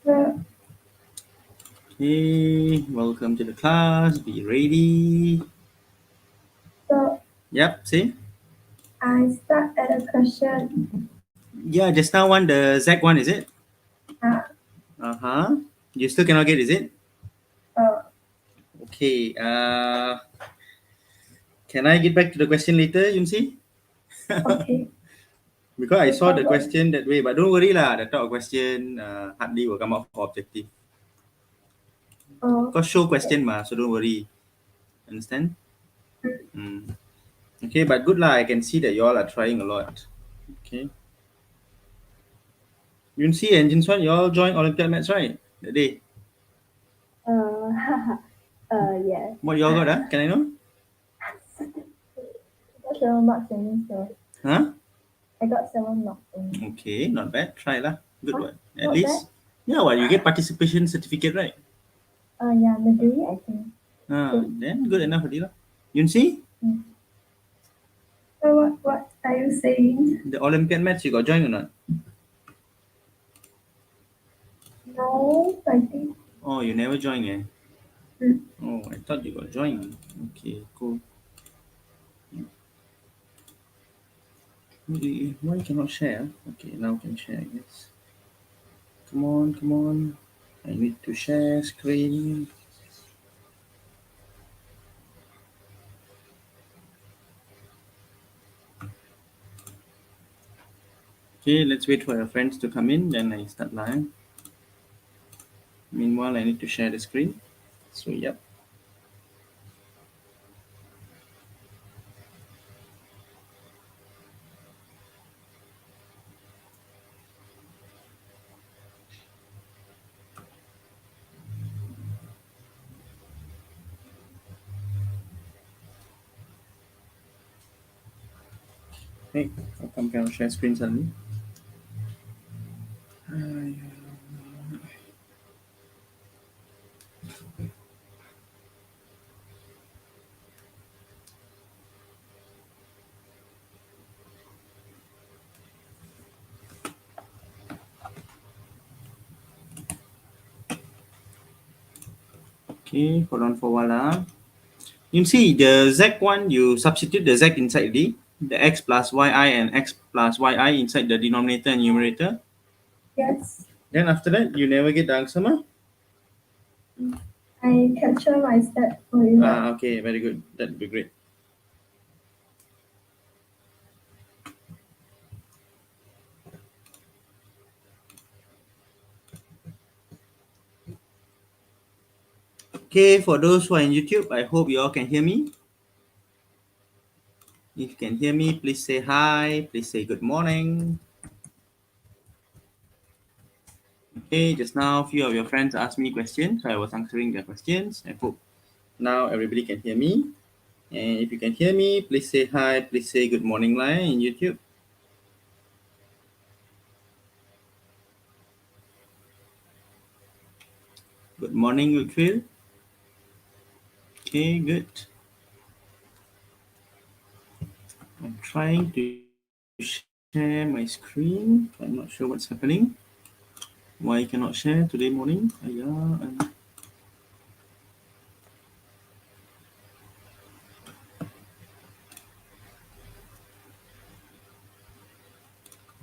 Okay, welcome to the class. Be ready. So Yep, see? I start at a question. Yeah, just now one, the Z one, is it? Uh, Uh-huh. You still cannot get, is it? uh, Okay, can I get back to the question later, Yunsi? okay, Because I no saw the problem. question that way, but don't worry lah, the type of question hardly will come out for objective. Oh, Because show okay. question ma, so don't worry. Understand? Mm. Okay, but good lah, I can see that you all are trying a lot. Okay. Yunsi and Jinswan, you all joined Olympiad Maths, right? That day. Yes. What you all got, Can I know? I got 7 marks only, so Huh? I got 7 marks only. Okay, not bad. Try lah. Good Huh? one. At Not bad. least, yeah, well, you get participation certificate, right? Yeah, Maduri, I think. Good. Then good enough already lah. You see, Mm. So what are you saying? the Olympiad match you got join or not? No, I think. Oh, you never join, eh? Mm. Oh, I thought you got join. Okay, cool. Why you cannot share? Okay, now can share, I guess. Come on, come on. I need to share screen. Okay, let's wait for your friends to come in, then I start live. Meanwhile, I need to share the screen. So, yep. Hey, how come cannot share screen suddenly? Okay, hold on for a while. You see the Z one, you substitute the Z inside the x plus yi and x plus yi inside the denominator and numerator. Yes. Then after that, you never get the answer, ma? I capture my step for you. Okay, very good. That'd be great. Okay, for those who are in YouTube, I hope you all can hear me. If you can hear me, please say hi. Please say good morning. Okay, just now, a few of your friends asked me questions, so I was answering their questions. I hope now everybody can hear me. And if you can hear me, please say hi. Please say good morning, line in YouTube. Good morning, Lutfil. Okay, good. I'm trying to share my screen. I'm not sure what's happening. Why I cannot share today morning?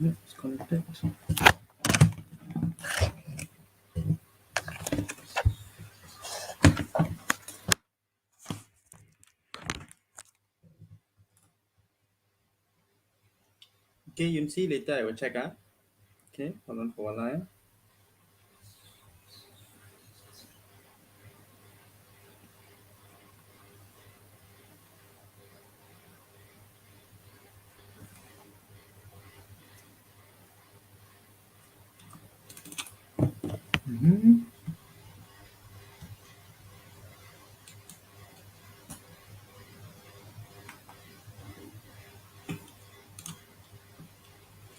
It's connected. Okay, you see later. I will check. Okay, hold on for a while. Mm-hmm.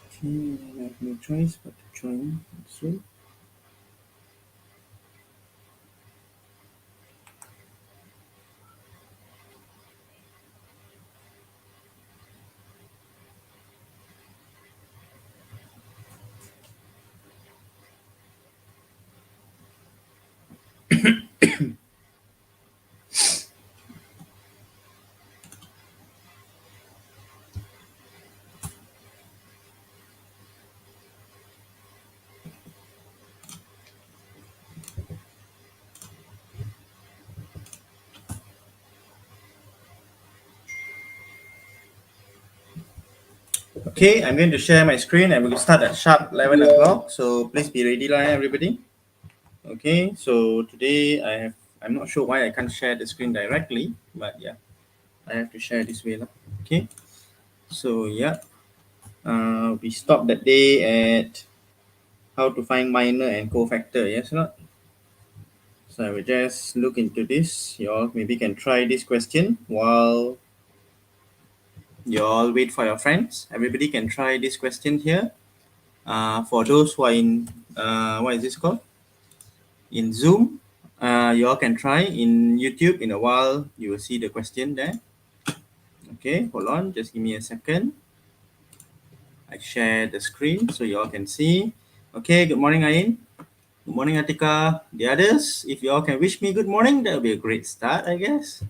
Okay, I have no choice but to join soon. Okay, I'm going to share my screen and we'll start at sharp 11 o'clock. So please be ready, lah, everybody. Okay, so today I'm not sure why I can't share the screen directly, but yeah, I have to share this way, lah. Okay, so yeah, we stopped that day at how to find minor and cofactor, yes or not? So I will just look into this. You all maybe can try this question while you all wait for your friends. Everybody can try this question here. For those who are in, what is this called? In Zoom, you all can try. In YouTube, in a while, you will see the question there. Okay, hold on. Just give me a second. I share the screen so you all can see. Okay, good morning, Ain. Good morning, Atika. The others, if you all can wish me good morning, that will be a great start, I guess.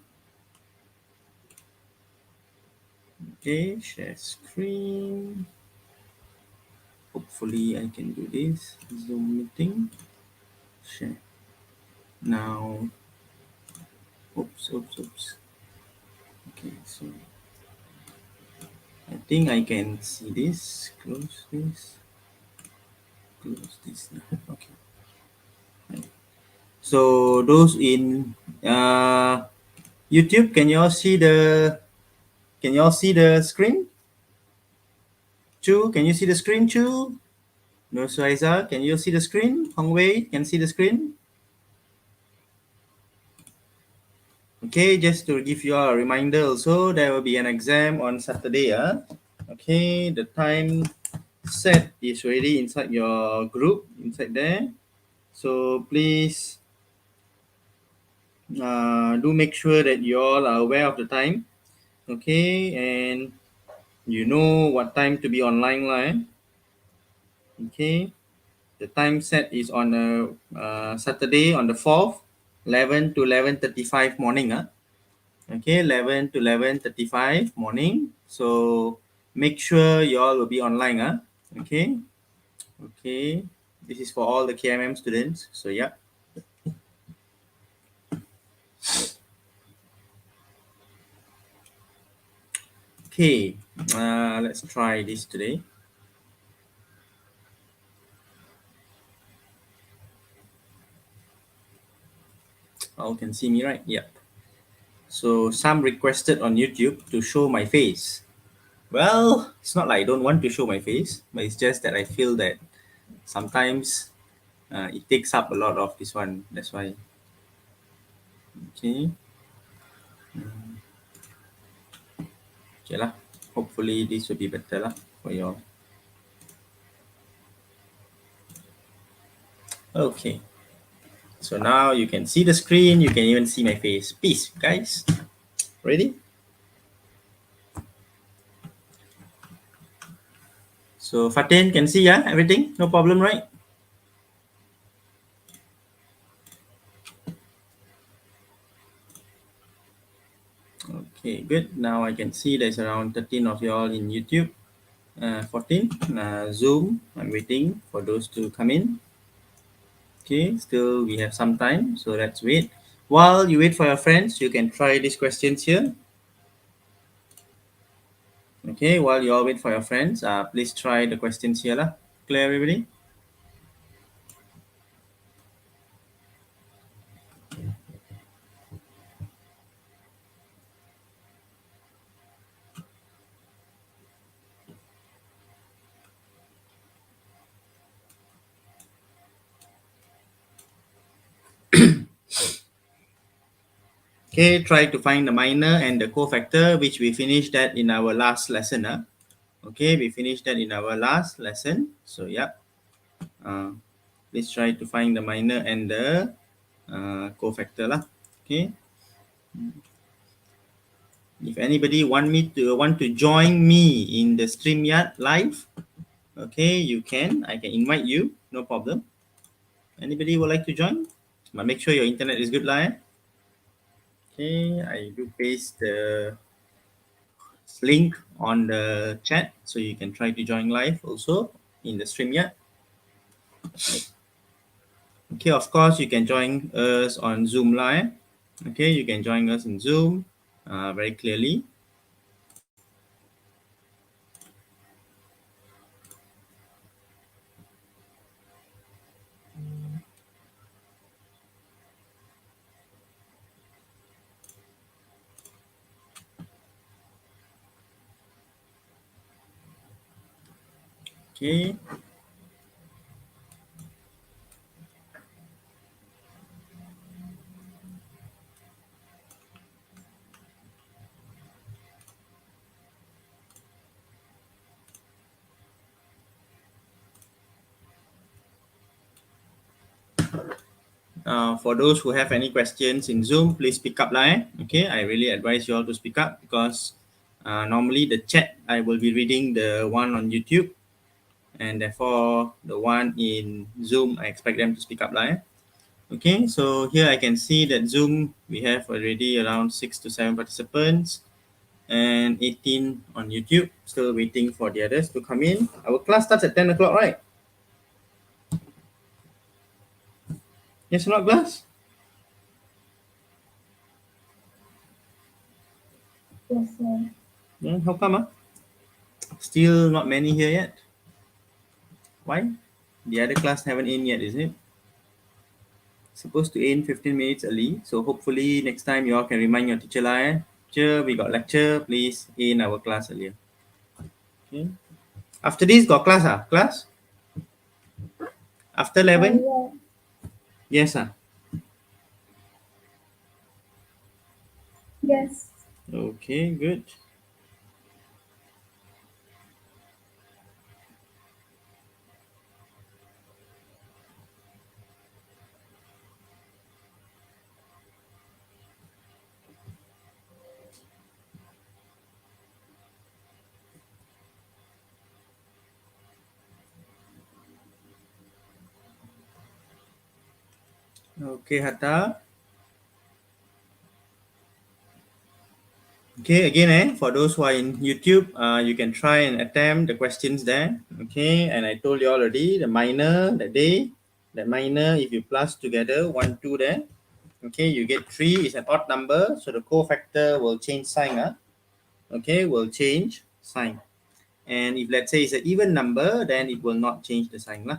Okay, share screen. Hopefully I can do this. Zoom meeting. Share. Now, oops. Okay, so I think I can see this. Close this. Close this now. Okay. So those in YouTube, can you all see the screen? Chu, can you see the screen, Chu? No, Suaiza, can you see the screen? Hong Wei, can see the screen? Okay, just to give you all a reminder also, there will be an exam on Saturday. Okay, the time set is already inside your group, inside there. So please do make sure that you all are aware of the time. Okay, and you know what time to be online, lah. Okay, the time set is on a Saturday on the 4th, 11 to 11:35 morning. Okay, 11 to 11:35 morning. So make sure you all will be online. Okay, okay. This is for all the KMM students. So yeah. Okay, let's try this today. All can see me, right? Yep. So some requested on YouTube to show my face. Well, it's not like I don't want to show my face, but it's just that I feel that sometimes it takes up a lot of this one. That's why. Okay. Okay lah. Hopefully this will be better lah for you all. Okay. So now you can see the screen. You can even see my face. Peace, guys. Ready? So Fatin can see, yeah, everything? No problem, right? Okay, good. Now I can see there's around 13 of you all in YouTube. 14. Zoom, I'm waiting for those to come in. Okay, still we have some time, so let's wait. While you wait for your friends, you can try these questions here. Okay, while you all wait for your friends, please try the questions here. Lah. Clear, everybody? Okay, try to find the minor and the cofactor, which we finished that in our last lesson. Okay, we finished that in our last lesson. So, yeah. Please try to find the minor and the cofactor. Lah. Okay. If anybody want to join me in the StreamYard live, okay, you can. I can invite you. No problem. Anybody would like to join? but make sure your internet is good lah. Okay, I do paste the link on the chat so you can try to join live also in the stream yet. Okay, of course you can join us on Zoom live. Okay, you can join us in Zoom very clearly. Okay. For those who have any questions in Zoom, please speak up lah. Okay, I really advise you all to speak up because normally the chat I will be reading the one on YouTube, and therefore the one in Zoom I expect them to speak up lah. Okay, so here I can see that Zoom we have already around 6 to 7 participants and 18 on YouTube. Still waiting for the others to come in. Our class starts at 10 o'clock, right? Yes or not, class? Yes, sir. Yeah, how come? Still not many here yet. Why? The other class haven't in yet, is it? Supposed to end 15 minutes early. So hopefully next time you all can remind your teacher lah. Teacher, we got lecture. Please in our class earlier. Okay. After this got class Class? After 11? Yeah. Yes Yes. Okay, good. Okay, Hatta. Okay, again, for those who are in YouTube, you can try and attempt the questions there. Okay, and I told you already, the minor, that minor, if you plus together, 1, 2 there, okay, you get 3 is an odd number, so the cofactor will change sign. Okay, will change sign. And if let's say it's an even number, then it will not change the sign.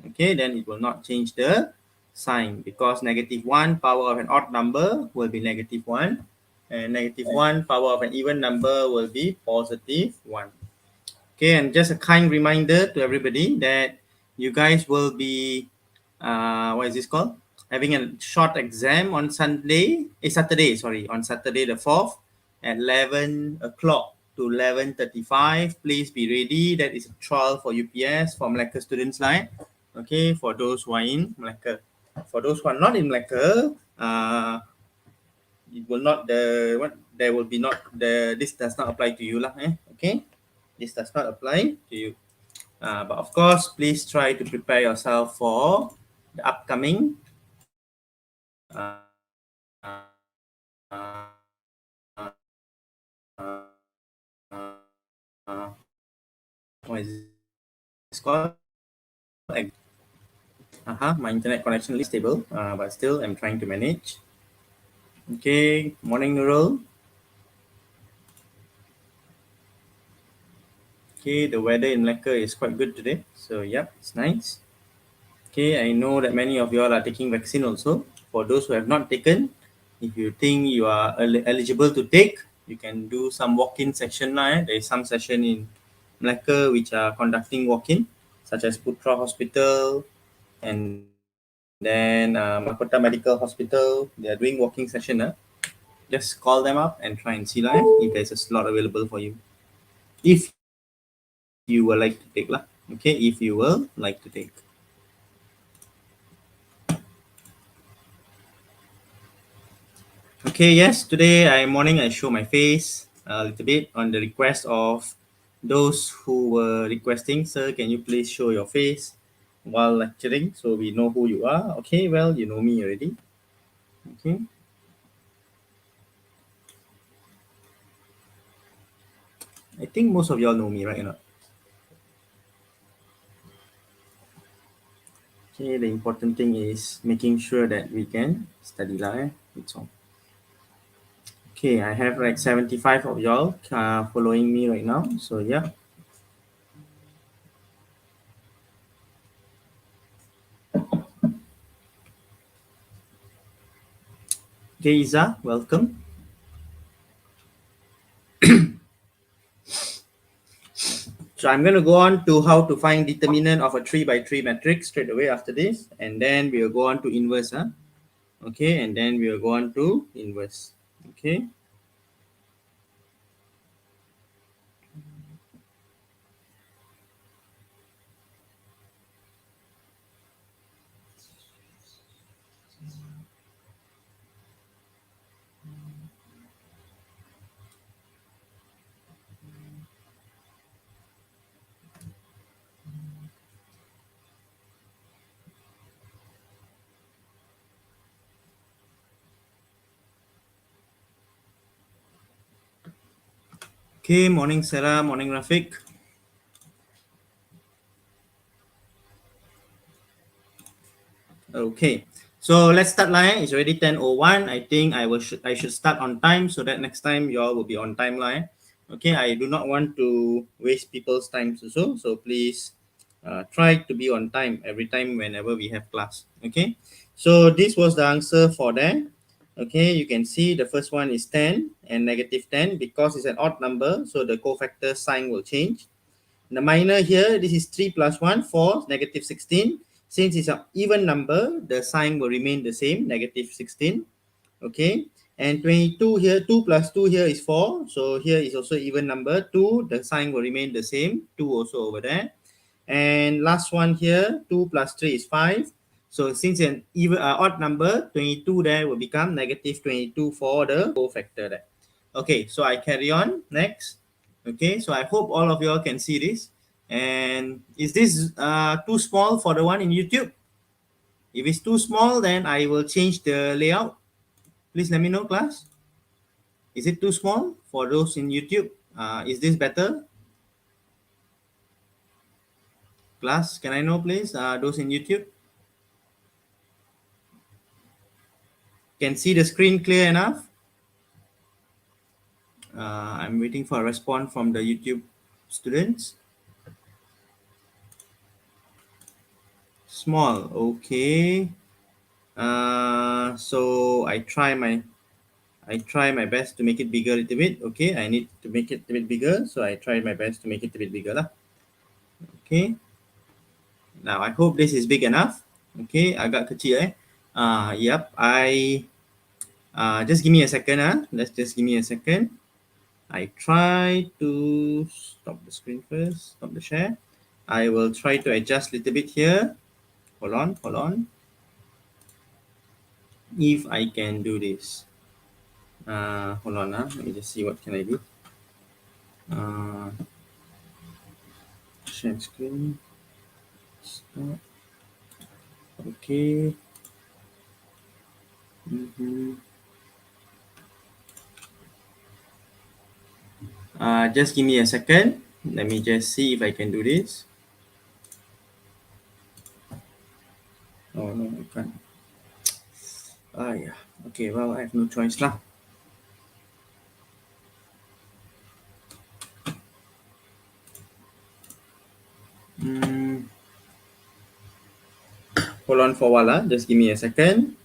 Okay, then it will not change the sign because -1 power of an odd number will be -1 and -1 power of an even number will be +1. Okay, and just a kind reminder to everybody that you guys will be, what is this called? Having a short exam on Saturday, on Saturday the 4th at 11 o'clock to 11:35. Please be ready. That is a trial for UPS for Malacca students line. Okay, for those who are in Malacca. For those who are not in Malacca, it will not there will be not this does not apply to you okay, this does not apply to you, but of course please try to prepare yourself for the upcoming uh, uh, uh, what is this called? My internet connection is stable, but still I'm trying to manage. Okay, morning Nurul. Okay, the weather in Malacca is quite good today, so yep, it's nice. Okay, I know that many of you all are taking vaccine also. For those who have not taken, if you think you are eligible to take, you can do some walk-in section now. There is some session in Malacca which are conducting walk-in, such as Putra Hospital and then Mahkota Medical Hospital. They are doing walking session. Just call them up and try and see if there's a slot available for you. If you would like to take Okay, if you will like to take. Okay, yes, today morning I show my face a little bit on the request of those who were requesting, sir, can you please show your face while lecturing so we know who you are? Okay, well, you know me already. Okay. I think most of y'all know me, right? Or not? Okay, the important thing is making sure that we can study lah. It's all. Okay, I have like 75 of y'all following me right now. So yeah. Okay, Isa, welcome. So I'm going to go on to how to find determinant of a 3 by 3 matrix straight away after this. And then we'll go on to inverse. Huh? Okay, and then we'll go on to inverse. Okay. Okay, morning Sarah, morning Rafiq. Okay, so let's start line. It's already 10:01. I think I should start on time so that next time y'all will be on time line. Okay, I do not want to waste people's time also. So please try to be on time every time whenever we have class. Okay, so this was the answer for that. Okay, you can see the first one is 10 and negative 10 because it's an odd number. So the cofactor sign will change. The minor here, this is 3 plus 1, 4, negative 16. Since it's an even number, the sign will remain the same, negative 16. Okay. And 22 here, 2 plus 2 here is 4. So here is also even number. 2, the sign will remain the same. 2 also over there. And last one here, 2 plus 3 is 5. So since an even odd number, 22 there will become negative 22 for the cofactor there. Okay, so I carry on. Next. Okay, so I hope all of you all can see this. And is this too small for the one in YouTube? If it's too small, then I will change the layout. Please let me know, class. Is it too small for those in YouTube? Is this better? Class, can I know, please? Those in YouTube can see the screen clear enough? I'm waiting for a response from the YouTube students. Small, okay. So I try my best to make it bigger a little bit. Okay, I need to make it a bit bigger, so I try my best to make it a bit bigger lah. Okay. Now I hope this is big enough. Okay, agak kecil Yep. Just give me a second Let's just give me a second. I try to stop the screen first. Stop the share. I will try to adjust a little bit here. Hold on. If I can do this. Hold on Let me just see what can I do. Uh, Share screen. Stop. Okay. Just give me a second. Let me just see if I can do this. Oh no, I can't. Yeah. Okay, well, I have no choice lah. Hold on for a while Just give me a second.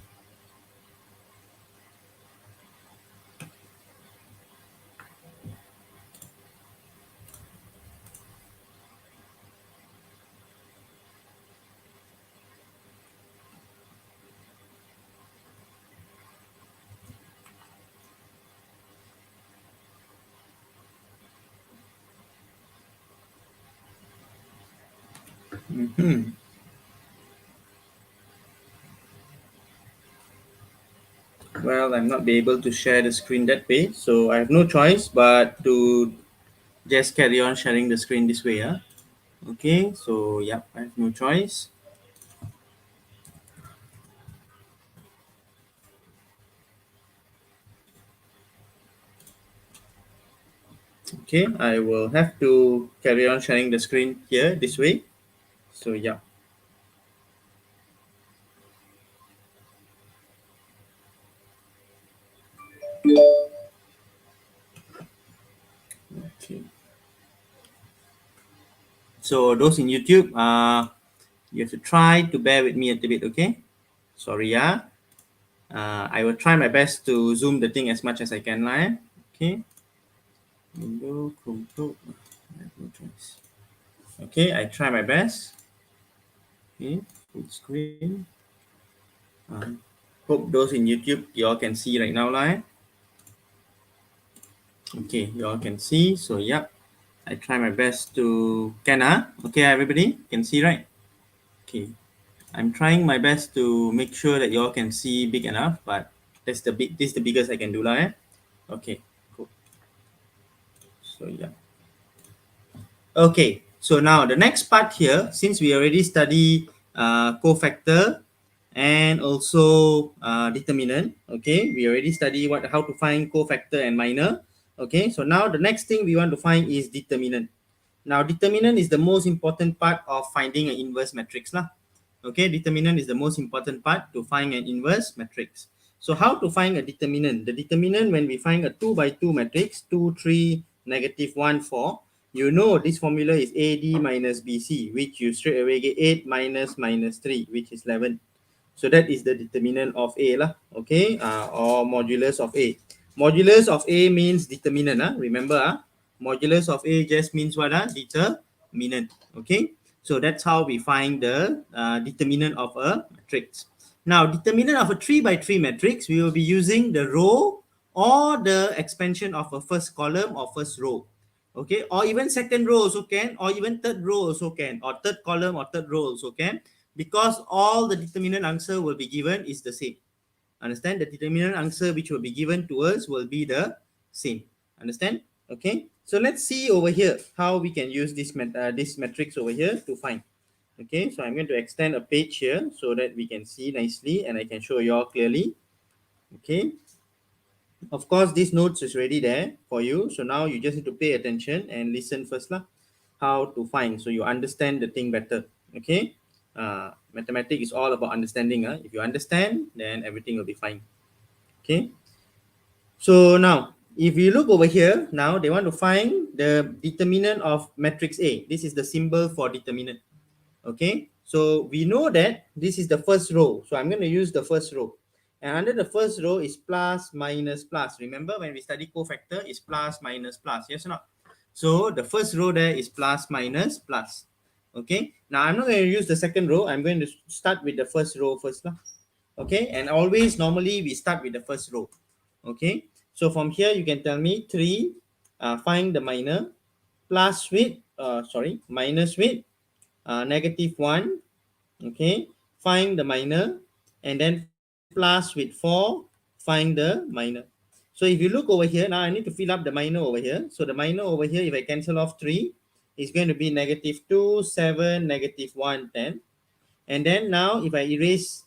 Well, I'm not be able to share the screen that way, so I have no choice but to just carry on sharing the screen this way. Okay, so yeah, I have no choice. Okay, I will have to carry on sharing the screen here this way. So yeah. Okay. So those in YouTube, you have to try to bear with me a little bit, okay? Sorry, yeah. I will try my best to zoom the thing as much as I can, lah. Okay. Window, Chrome. I have no choice. Okay, I try my best. Okay, full screen. Hope those in YouTube you all can see right now, lah. Okay, you all can see. So yep, I try my best to okay, everybody can see, right? Okay, I'm trying my best to make sure that you all can see big enough, but this is the biggest I can do, lah. Okay, cool. So yeah. Okay, so now the next part here, since we already study cofactor and also determinant, okay, we already study how to find cofactor and minor. Okay, so now the next thing we want to find is determinant. Now determinant is the most important part of finding an inverse matrix lah. Okay, determinant is the most important part to find an inverse matrix. So how to find a determinant? The determinant, when we find a 2 by 2 matrix, 2, 3, negative 1, 4, you know this formula is AD minus BC, which you straight away get 8 minus 3, which is 11. So that is the determinant of A lah, okay, or modulus of A. Modulus of A means determinant, remember, modulus of A just means what? Determinant, okay. So that's how we find the determinant of a matrix. Now, determinant of a 3 by 3 matrix, we will be using the row or the expansion of a first column or first row. Okay, or even second row also can, or even third row also can, or third column or third row also can, because all the determinant answer will be given is the same. Understand? The determinant answer which will be given to us will be the same. Understand? Okay, so let's see over here how we can use this matrix over here to find. Okay, so I'm going to extend a page here so that we can see nicely and I can show you all clearly. Okay, of course this notes is already there for you, so now you just need to pay attention and listen first lah, how to find, so you understand the thing better. Okay, mathematics is all about understanding. If you understand, then everything will be fine. Okay, so now if you look over here, now they want to find the determinant of matrix A. This is the symbol for determinant. Okay, so we know that this is the first row, so I'm going to use the first row, and under the first row is plus minus plus. Remember when we study cofactor, is plus minus plus, yes or not? So the first row there is plus minus plus. Okay, now I'm not going to use the second row, I'm going to start with the first row first lah. Okay, and always normally we start with the first row. Okay, so from here you can tell me 3, find the minor, plus with minus with negative 1. Okay, find the minor, and then plus with 4, find the minor. So if you look over here, now I need to fill up the minor over here. So the minor over here, if I cancel off 3, is going to be negative 2, 7, negative 1, 10. And then now if I erase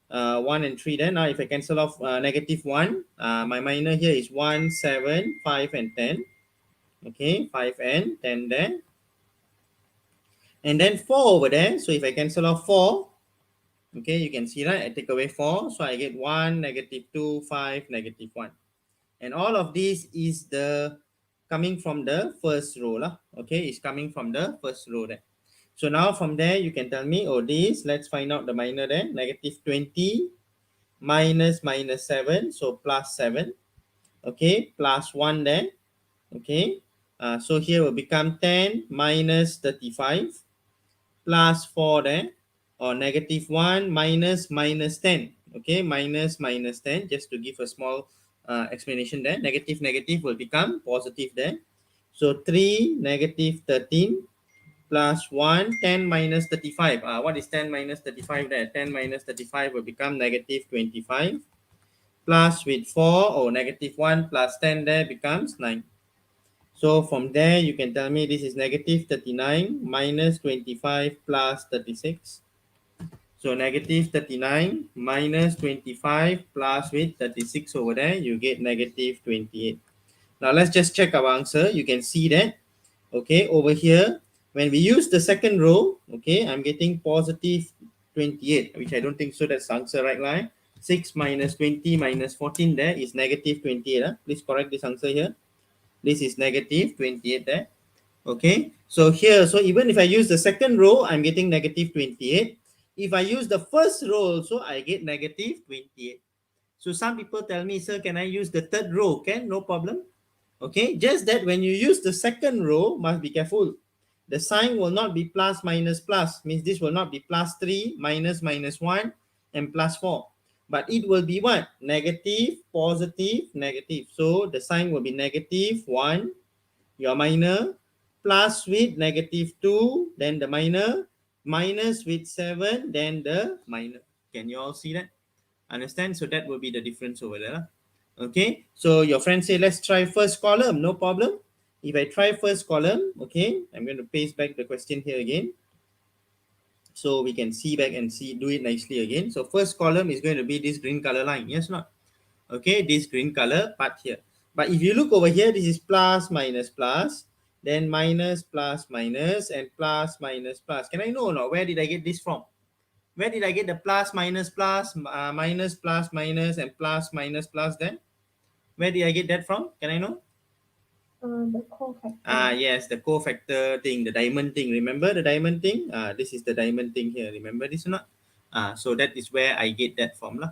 1 and 3, then now if I cancel off negative 1, my minor here is 1, 7, 5, and 10. Okay, 5 and 10 there. And then 4 over there. So if I cancel off 4, okay, you can see, right? I take away 4. So I get 1, negative 2, 5, negative 1. And all of this is the coming from the first row lah. Okay, it's coming from the first row there. So now from there, you can tell me, this, let's find out the minor there. Negative 20 minus 7. So plus 7. Okay, plus 1 there. Okay, so here will become 10 minus 35. Plus 4 there, or negative 1 minus 10. Okay, minus 10, just to give a small explanation there. Negative will become positive there. So 3, negative 13, plus 1, 10 minus 35. What is 10 minus 35 there? 10 minus 35 will become negative 25. Plus with 4, or negative 1 plus 10 there becomes 9. So from there, you can tell me this is negative 39 minus 25 plus 36. So negative 39 minus 25 plus with 36 over there, you get negative 28. Now let's just check our answer. You can see that, okay, over here, when we use the second row, okay, I'm getting positive 28, which I don't think so. That's the answer, right line. 6 minus 20 minus 14 there is negative 28. Please correct this answer here. This is negative 28 there. Okay, so here, so even if I use the second row, I'm getting negative 28. If I use the first row also, I get negative 28. So some people tell me, sir, can I use the third row? Can, no problem. Okay, just that when you use the second row, must be careful. The sign will not be plus minus plus, means this will not be plus 3 minus minus 1 and plus 4, but it will be what? Negative, positive, negative. So the sign will be negative 1, your minor, plus with negative 2, then the minor, minus with 7, then the minor. Can you all see that? Understand? So that will be the difference over there. Okay, so your friend say, let's try first column. No problem. If I try first column, okay, I'm going to paste back the question here again, so we can see back and see, do it nicely again. So first column is going to be this green color line. Yes, not? Okay, this green color part here. But if you look over here, this is plus minus plus, then minus plus minus, and plus minus plus. Can I know or not? Where did I get this from? Where did I get the plus minus plus, minus plus minus, and plus minus plus then? Where did I get that from? Can I know? The cofactor. Yes, the cofactor thing, the diamond thing. Remember the diamond thing? This is the diamond thing here. Remember this or not? So that is where I get that from lah.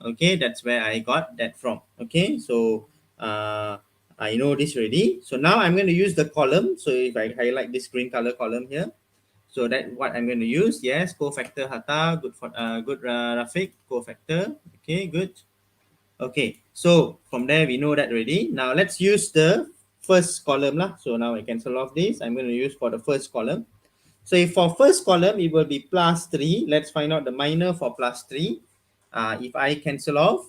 Okay, that's where I got that from. Okay, so I know this already. So now I'm going to use the column. So if I highlight this green color column here, so that what I'm going to use. Yes, cofactor Hatta, good for good Rafiq, cofactor. Okay, good. Okay, so from there we know that already. Now let's use the first column lah. So now I cancel off this. I'm going to use for the first column. So if for first column it will be plus 3. Let's find out the minor for plus 3. If I cancel off,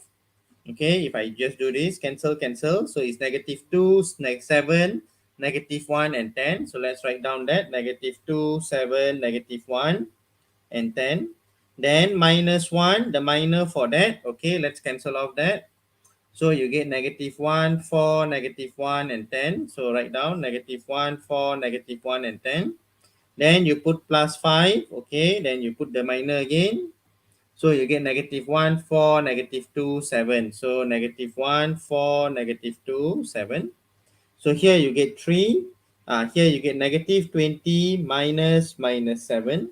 okay, if I just do this, cancel, cancel. So it's negative 2, 7, negative 1, and 10. So let's write down that negative 2, 7, negative 1, and 10. Then minus 1, the minor for that. Okay, let's cancel off that. So you get negative 1, 4, negative 1, and 10. So write down negative 1, 4, negative 1, and 10. Then you put plus 5. Okay, then you put the minor again. So you get negative 1, 4, negative 2, 7. So negative 1, 4, negative 2, 7. So here you get 3. Here you get negative 20 minus minus 7.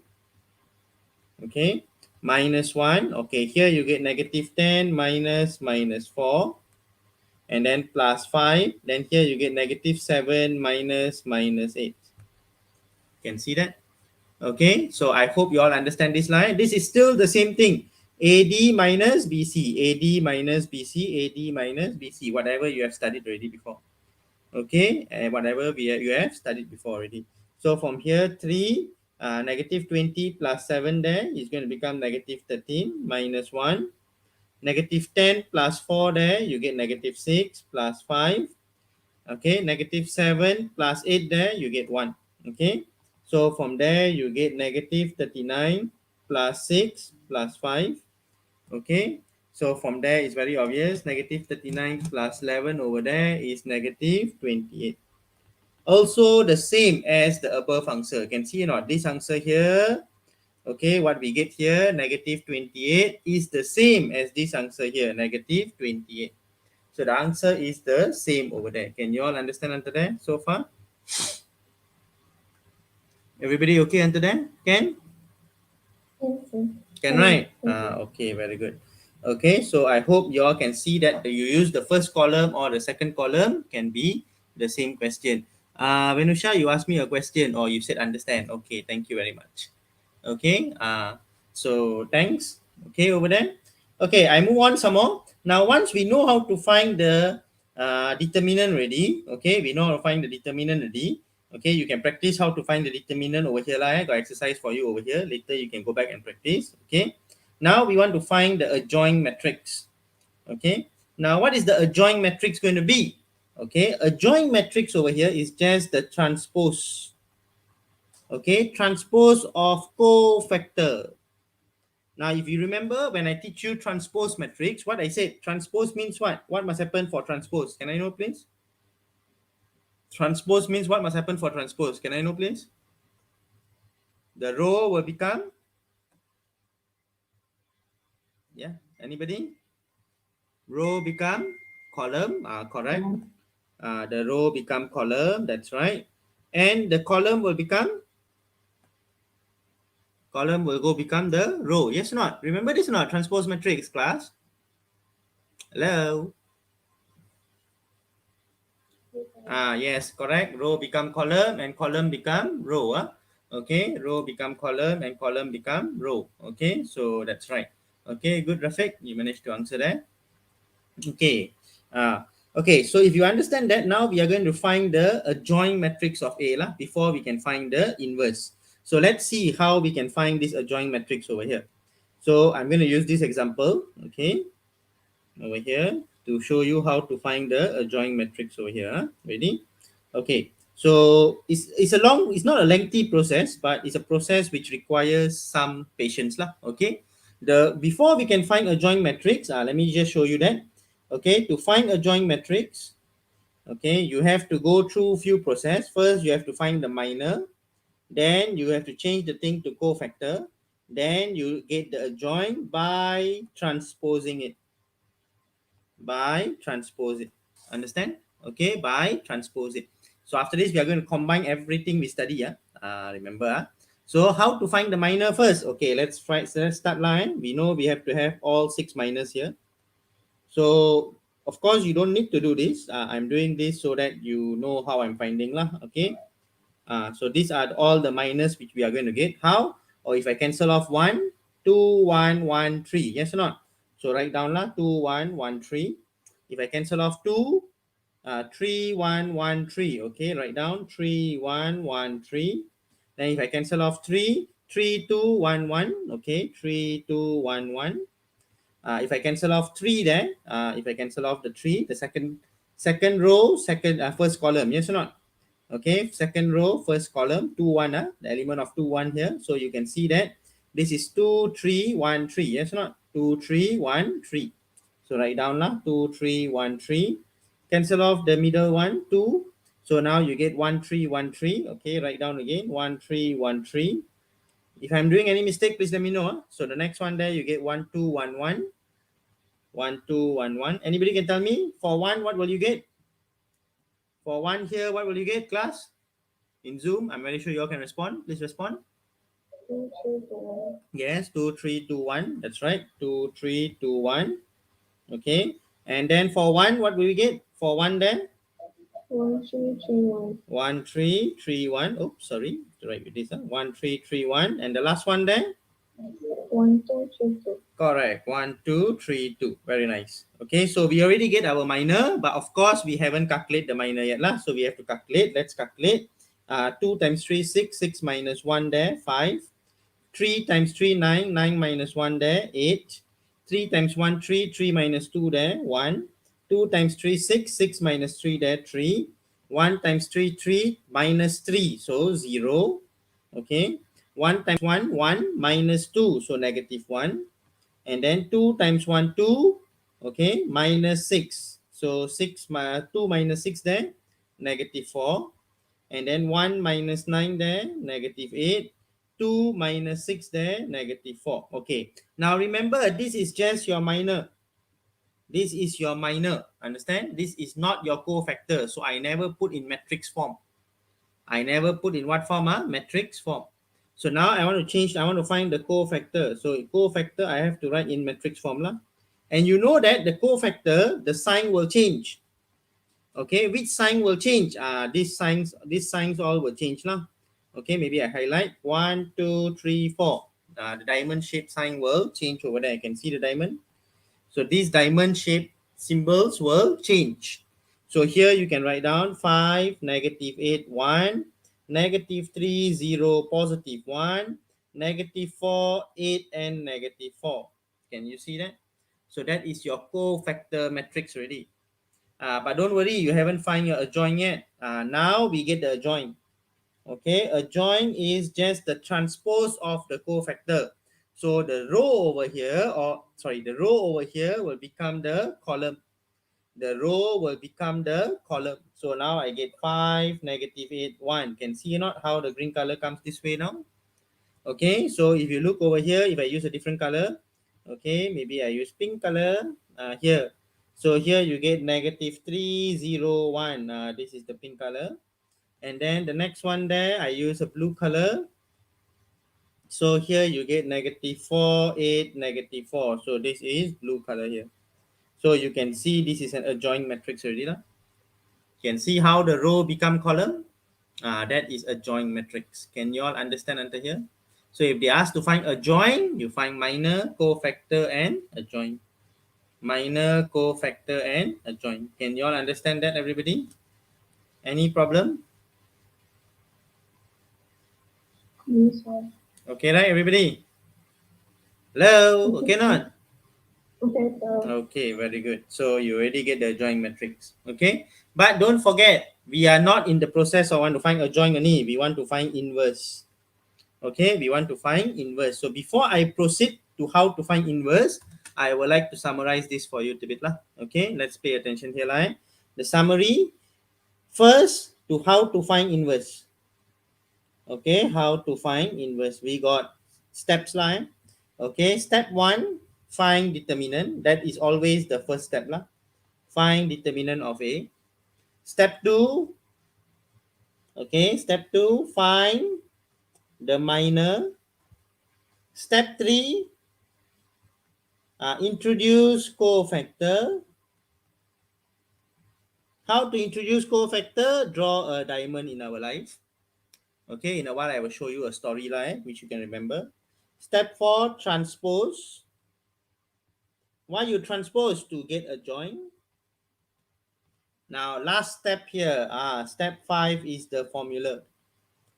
Okay, minus 1. Okay, here you get negative 10 minus minus 4. And then plus 5. Then here you get negative 7 minus minus 8. Can see that? Okay, so I hope you all understand this line. This is still the same thing. AD minus BC, AD minus BC, AD minus BC, whatever you have studied already before. Okay, and whatever you have studied before already. So from here, 3, negative 20 plus 7 there is going to become negative 13 minus 1. Negative 10 plus 4 there, you get negative 6 plus 5. Okay, negative 7 plus 8 there, you get 1. Okay, so from there you get negative 39 plus 6 plus 5. Okay, so from there it's very obvious, negative 39 plus 11 over there is negative 28. Also the same as the above answer. You can see or not, this answer here, okay, what we get here, negative 28, is the same as this answer here, negative 28. So the answer is the same over there. Can you all understand until there so far? Everybody okay until there? Can? Yes, sir. Can, right? Okay. Okay, very good. Okay, so I hope you all can see that you use the first column or the second column can be the same question. Venusha, you asked me a question or you said understand. Okay, thank you very much. Okay, so thanks. Okay, over there. Okay, I move on some more. Now, once we know how to find the determinant already, okay, we know how to find the determinant already. Okay, you can practice how to find the determinant over here. I got exercise for you over here. Later, you can go back and practice. Okay, now we want to find the adjoining matrix. Okay, now what is the adjoining matrix going to be? Okay, adjoining matrix over here is just the transpose. Okay, transpose of cofactor. Now, if you remember, when I teach you transpose matrix, what I said, transpose means what? What must happen for transpose? Can I know, please? Transpose means what must happen for transpose? Can I know, please? The row will become, yeah, anybody? Row become column, correct. The row become column, that's right. And the column will go become the row. Yes or not? Remember this or not? Transpose matrix, class. Hello? Yes, correct. Row become column and column become row. Okay, row become column and column become row. Okay, so that's right. Okay, good, Rafiq. You managed to answer that. Okay. Okay, so if you understand that, now we are going to find the adjoint matrix of A lah, before we can find the inverse. So let's see how we can find this adjoint matrix over here. So I'm going to use this example, okay, over here to show you how to find the adjoint matrix over here. Ready? Okay. So it's not a lengthy process, but it's a process which requires some patience lah. Okay. Before we can find adjoint matrix, let me just show you that. Okay, to find adjoint matrix, okay, you have to go through few process. First, you have to find the minor, then you have to change the thing to cofactor, then you get the adjoint by transposing it. Understand? Okay, by transpose it. So after this, we are going to combine everything we study. Remember. So how to find the minor first? Okay, let's start line. We know we have to have all 6 minors here. So of course, you don't need to do this. I'm doing this so that you know how I'm finding lah. Okay. So these are all the minors which we are going to get. How? Or if I cancel off 1, 2, 1, 1, 3. Yes or not? So write down lah 2, 1, 1, 3. If I cancel off 2, 3, 1, 1, 3. Okay, write down 3, 1, 1, 3. Then if I cancel off 3, 3, 2, 1, 1. Okay, 3, 2, 1, 1. If I cancel off 3 there, if I cancel off the 3, the second row, first column. Yes or not? Okay, second row, first column, 2, 1, the element of 2, 1 here. So you can see that this is 2, 3, 1, 3. Yes or not? 2, 3, 1, 3. So write down lah, 2, 3, 1, 3. Cancel off the middle one, 2. So now you get 1, 3, 1, 3. Okay, write down again, 1, 3, 1, 3. If I'm doing any mistake, please let me know. So the next one there, you get 1, 2, 1, 1. 1, 2, 1, 1. Anybody can tell me? For 1, what will you get? For 1 here, what will you get, class? In Zoom, I'm very sure you all can respond. Please respond. 2, 3, 2, 1. Yes, 2, 3, 2, 1. That's right. 2, 3, 2, 1. Okay. And then for 1, what will we get? For 1 then? 1, 3, 3, 1. 1, 3, 3, 1. Oops, sorry. To write with this. 1, 3, 3, 1. And the last one then? 1, 2, 3, 2. Correct. 1, 2, 3, 2. Very nice. Okay, so we already get our minor, but of course we haven't calculated the minor yet lah. So we have to calculate. Let's calculate. 2 times 3, 6. 6 minus 1 there, 5. 3 times 3, 9. 9 minus 1 there, 8. 3 times 1, 3. 3 minus 2 there, 1. 2 times 3, 6. 6 minus 3 there, 3. 1 times 3, 3 minus 3. So 0. Okay. 1 times 1, 1 minus 2. So negative 1. And then 2 times 1, 2. Okay. Minus 6. So 2 minus 6 there, negative 4. And then 1 minus 9 there, negative 8. 2 minus 6 there, negative 4. Okay. Now remember, this is just your minor. This is your minor. Understand? This is not your cofactor. So I never put in matrix form. I never put in what form? Matrix form. So now I want to change. I want to find the cofactor. So cofactor, I have to write in matrix formula. And you know that the cofactor, the sign will change. Okay, which sign will change? These signs all will change lah. Okay, maybe I highlight 1, 2, 3, 4. The diamond shape sign will change over there. I can see the diamond. So these diamond shape symbols will change. So here you can write down 5, negative 8, 1, negative 3, 0, positive 1, negative 4, 8, and negative 4. Can you see that? So that is your cofactor matrix already. But don't worry, you haven't find your adjoint yet. Now we get the adjoint. Okay, adjoint is just the transpose of the cofactor. So the row over here will become the column. the row will become the column. So now I get 5, negative 8, 1. Can see or not how the green color comes this way now? Okay, so if you look over here, if I use a different color, okay, maybe I use pink color here. So here you get negative 3, 0, 1. This is the pink color. And then the next one there, I use a blue color. So here you get negative 4, 8, negative 4. So this is blue color here. So you can see this is an adjoint matrix already. You can see how the row become column. That is adjoint matrix. Can you all understand until here? So if they ask to find adjoint, you find minor, cofactor, and adjoint. Minor, cofactor, and adjoint. Can you all understand that, everybody? Any problem? Yes, sir. Okay, right, everybody? Hello? Okay, Okay, sir. not? Okay, sir. Okay, very good. So you already get the adjoint matrix. Okay, but don't forget, we are not in the process of want to find adjoint only. We want to find inverse. Okay, we want to find inverse. So before I proceed to how to find inverse, I would like to summarize this for you a bit lah. Okay, let's pay attention here lah. The summary first to how to find inverse. Okay, how to find inverse. We got steps lah. Okay, step 1, find determinant. That is always the first step lah. Find determinant of A. Step 2, okay, step 2, find the minor. Step 3, introduce cofactor. How to introduce cofactor? Draw a diamond in our life. Okay, in a while I will show you a storyline which you can remember. Step 4, transpose. Why you transpose? To get a join. Now last step here, step 5 is the formula.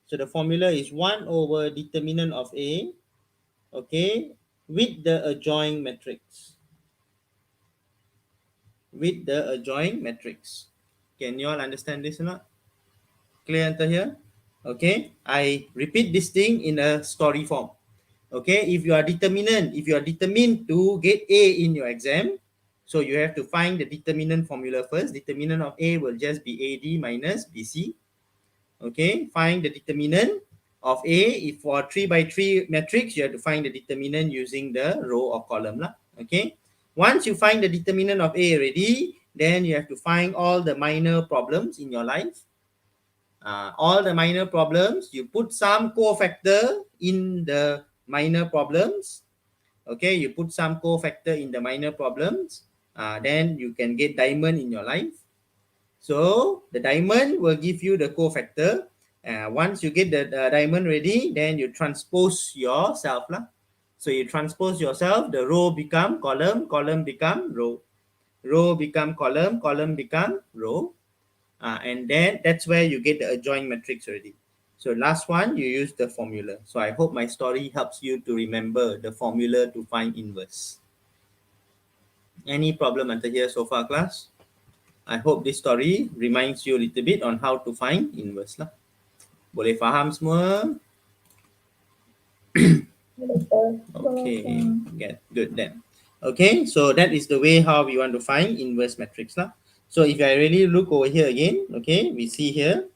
So the formula is 1 over determinant of A, okay, with the adjoint matrix. With the adjoint matrix. Can you all understand this or not? Clear until here? Okay, I repeat this thing in a story form. Okay, if you are determined to get A in your exam, so you have to find the determinant formula first. Determinant of A will just be AD minus BC. Okay, find the determinant of A. If for 3 by 3 matrix, you have to find the determinant using the row or column lah. Okay, once you find the determinant of A already, then you have to find all the minor problems in your life. All the minor problems, you put some cofactor in the minor problems. Okay, you put some cofactor in the minor problems, then you can get diamond in your life. So the diamond will give you the cofactor. Once you get the diamond ready, then you transpose yourself lah. So you transpose yourself, the row become column, column become row, row become column, column become row, and then that's where you get the adjoint matrix already. So last one, you use the formula. So I hope my story helps you to remember the formula to find inverse. Any problem until here so far, class? I hope this story reminds you a little bit on how to find inverse lah. Boleh faham semua? Yes, sir. Okay, get good then. Okay, so that is the way how we want to find inverse matrix lah. So if I really look over here again, okay, we see here,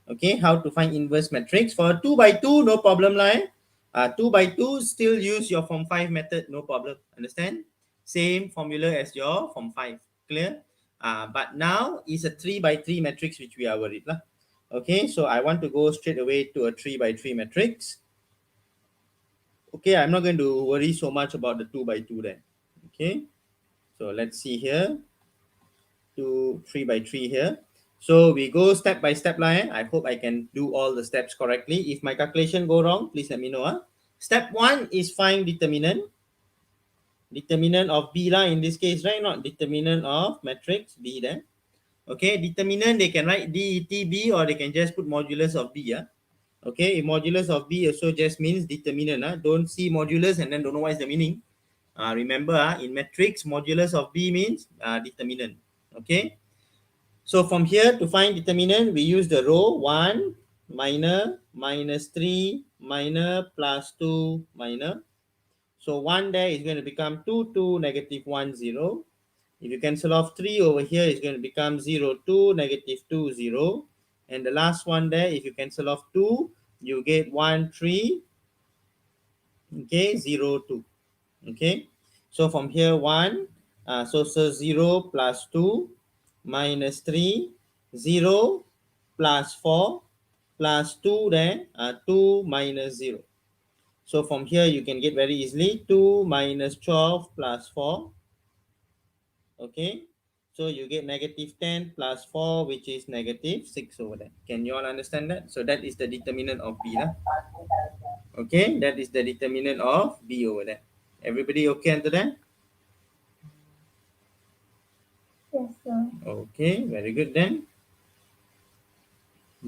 okay, how to find inverse matrix. For 2 by 2, no problem lah. 2 by 2, still use your form 5 method, no problem. Understand? Same formula as your form 5. Clear? But now is a 3 by 3 matrix which we are worried lah. Okay, so I want to go straight away to a 3 by 3 matrix. Okay, I'm not going to worry so much about the 2 by 2 then. Okay, so let's see here. 3 by 3 here. So we go step by step line. I hope I can do all the steps correctly. If my calculation go wrong, please let me know. Step 1 is find determinant. Determinant of B lah in this case, right? Not determinant of matrix B there. Okay, determinant, they can write D, T, B, or they can just put modulus of B. Okay, modulus of B also just means determinant. Don't see modulus and then don't know what is the meaning. Remember, in matrix, modulus of B means determinant. Okay, so from here to find determinant, we use the row 1, minor, minus 3, minor, plus 2, minor. So 1 there is going to become 2, 2, negative 1, 0. If you cancel off 3 over here, it's going to become 0, 2, negative 2, 0. And the last one there, if you cancel off 2, you get 1, 3, okay, 0, 2. Okay, so from here 1, so 0 plus 2 minus 3, 0 plus 4 plus 2 there, 2 minus 0. So from here you can get very easily 2 minus 12 plus 4. Okay, so you get negative 10 plus 4, which is negative 6 over there. Can you all understand that? So that is the determinant of B lah. Okay, that is the determinant of B over there. Everybody okay under that? Yes, sir. Okay, very good then.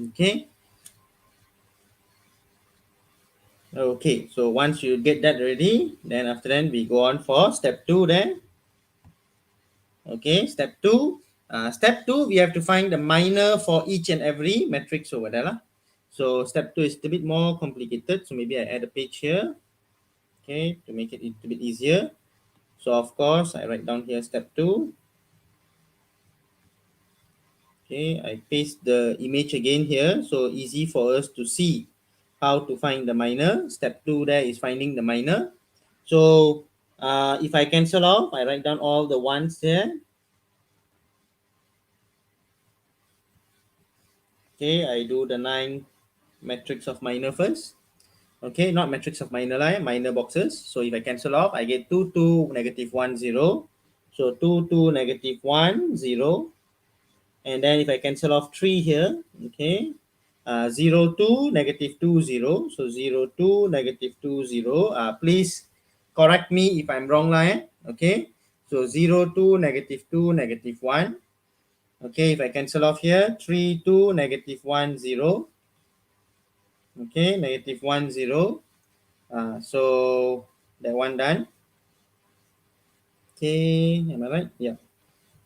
Okay. Okay, so once you get that ready, then after that we go on for step 2 then. Okay, step 2. Step 2, we have to find the minor for each and every matrix over there lah. So step 2 is a bit more complicated. So maybe I add a page here. Okay, to make it a bit easier. So of course, I write down here step 2. Okay, I paste the image again here. So easy for us to see how to find the minor. Step 2 there is finding the minor. So if I cancel off, I write down all the ones there. Okay, I do the 9 matrix of minor first. Okay, not matrix of minor line, minor boxes. So if I cancel off, I get 2, 2, negative 1, 0. So 2, 2, negative 1, 0. And then if I cancel off 3 here, okay, 0, 2, negative 2, 0. So 0, 2, negative 2, 0. Please correct me if I'm wrong line. Okay, so 0, 2, negative 2, negative 1. Okay, if I cancel off here, 3, 2, negative 1, 0. Okay, negative 1, 0. So that one done. Okay, am I right? Yeah.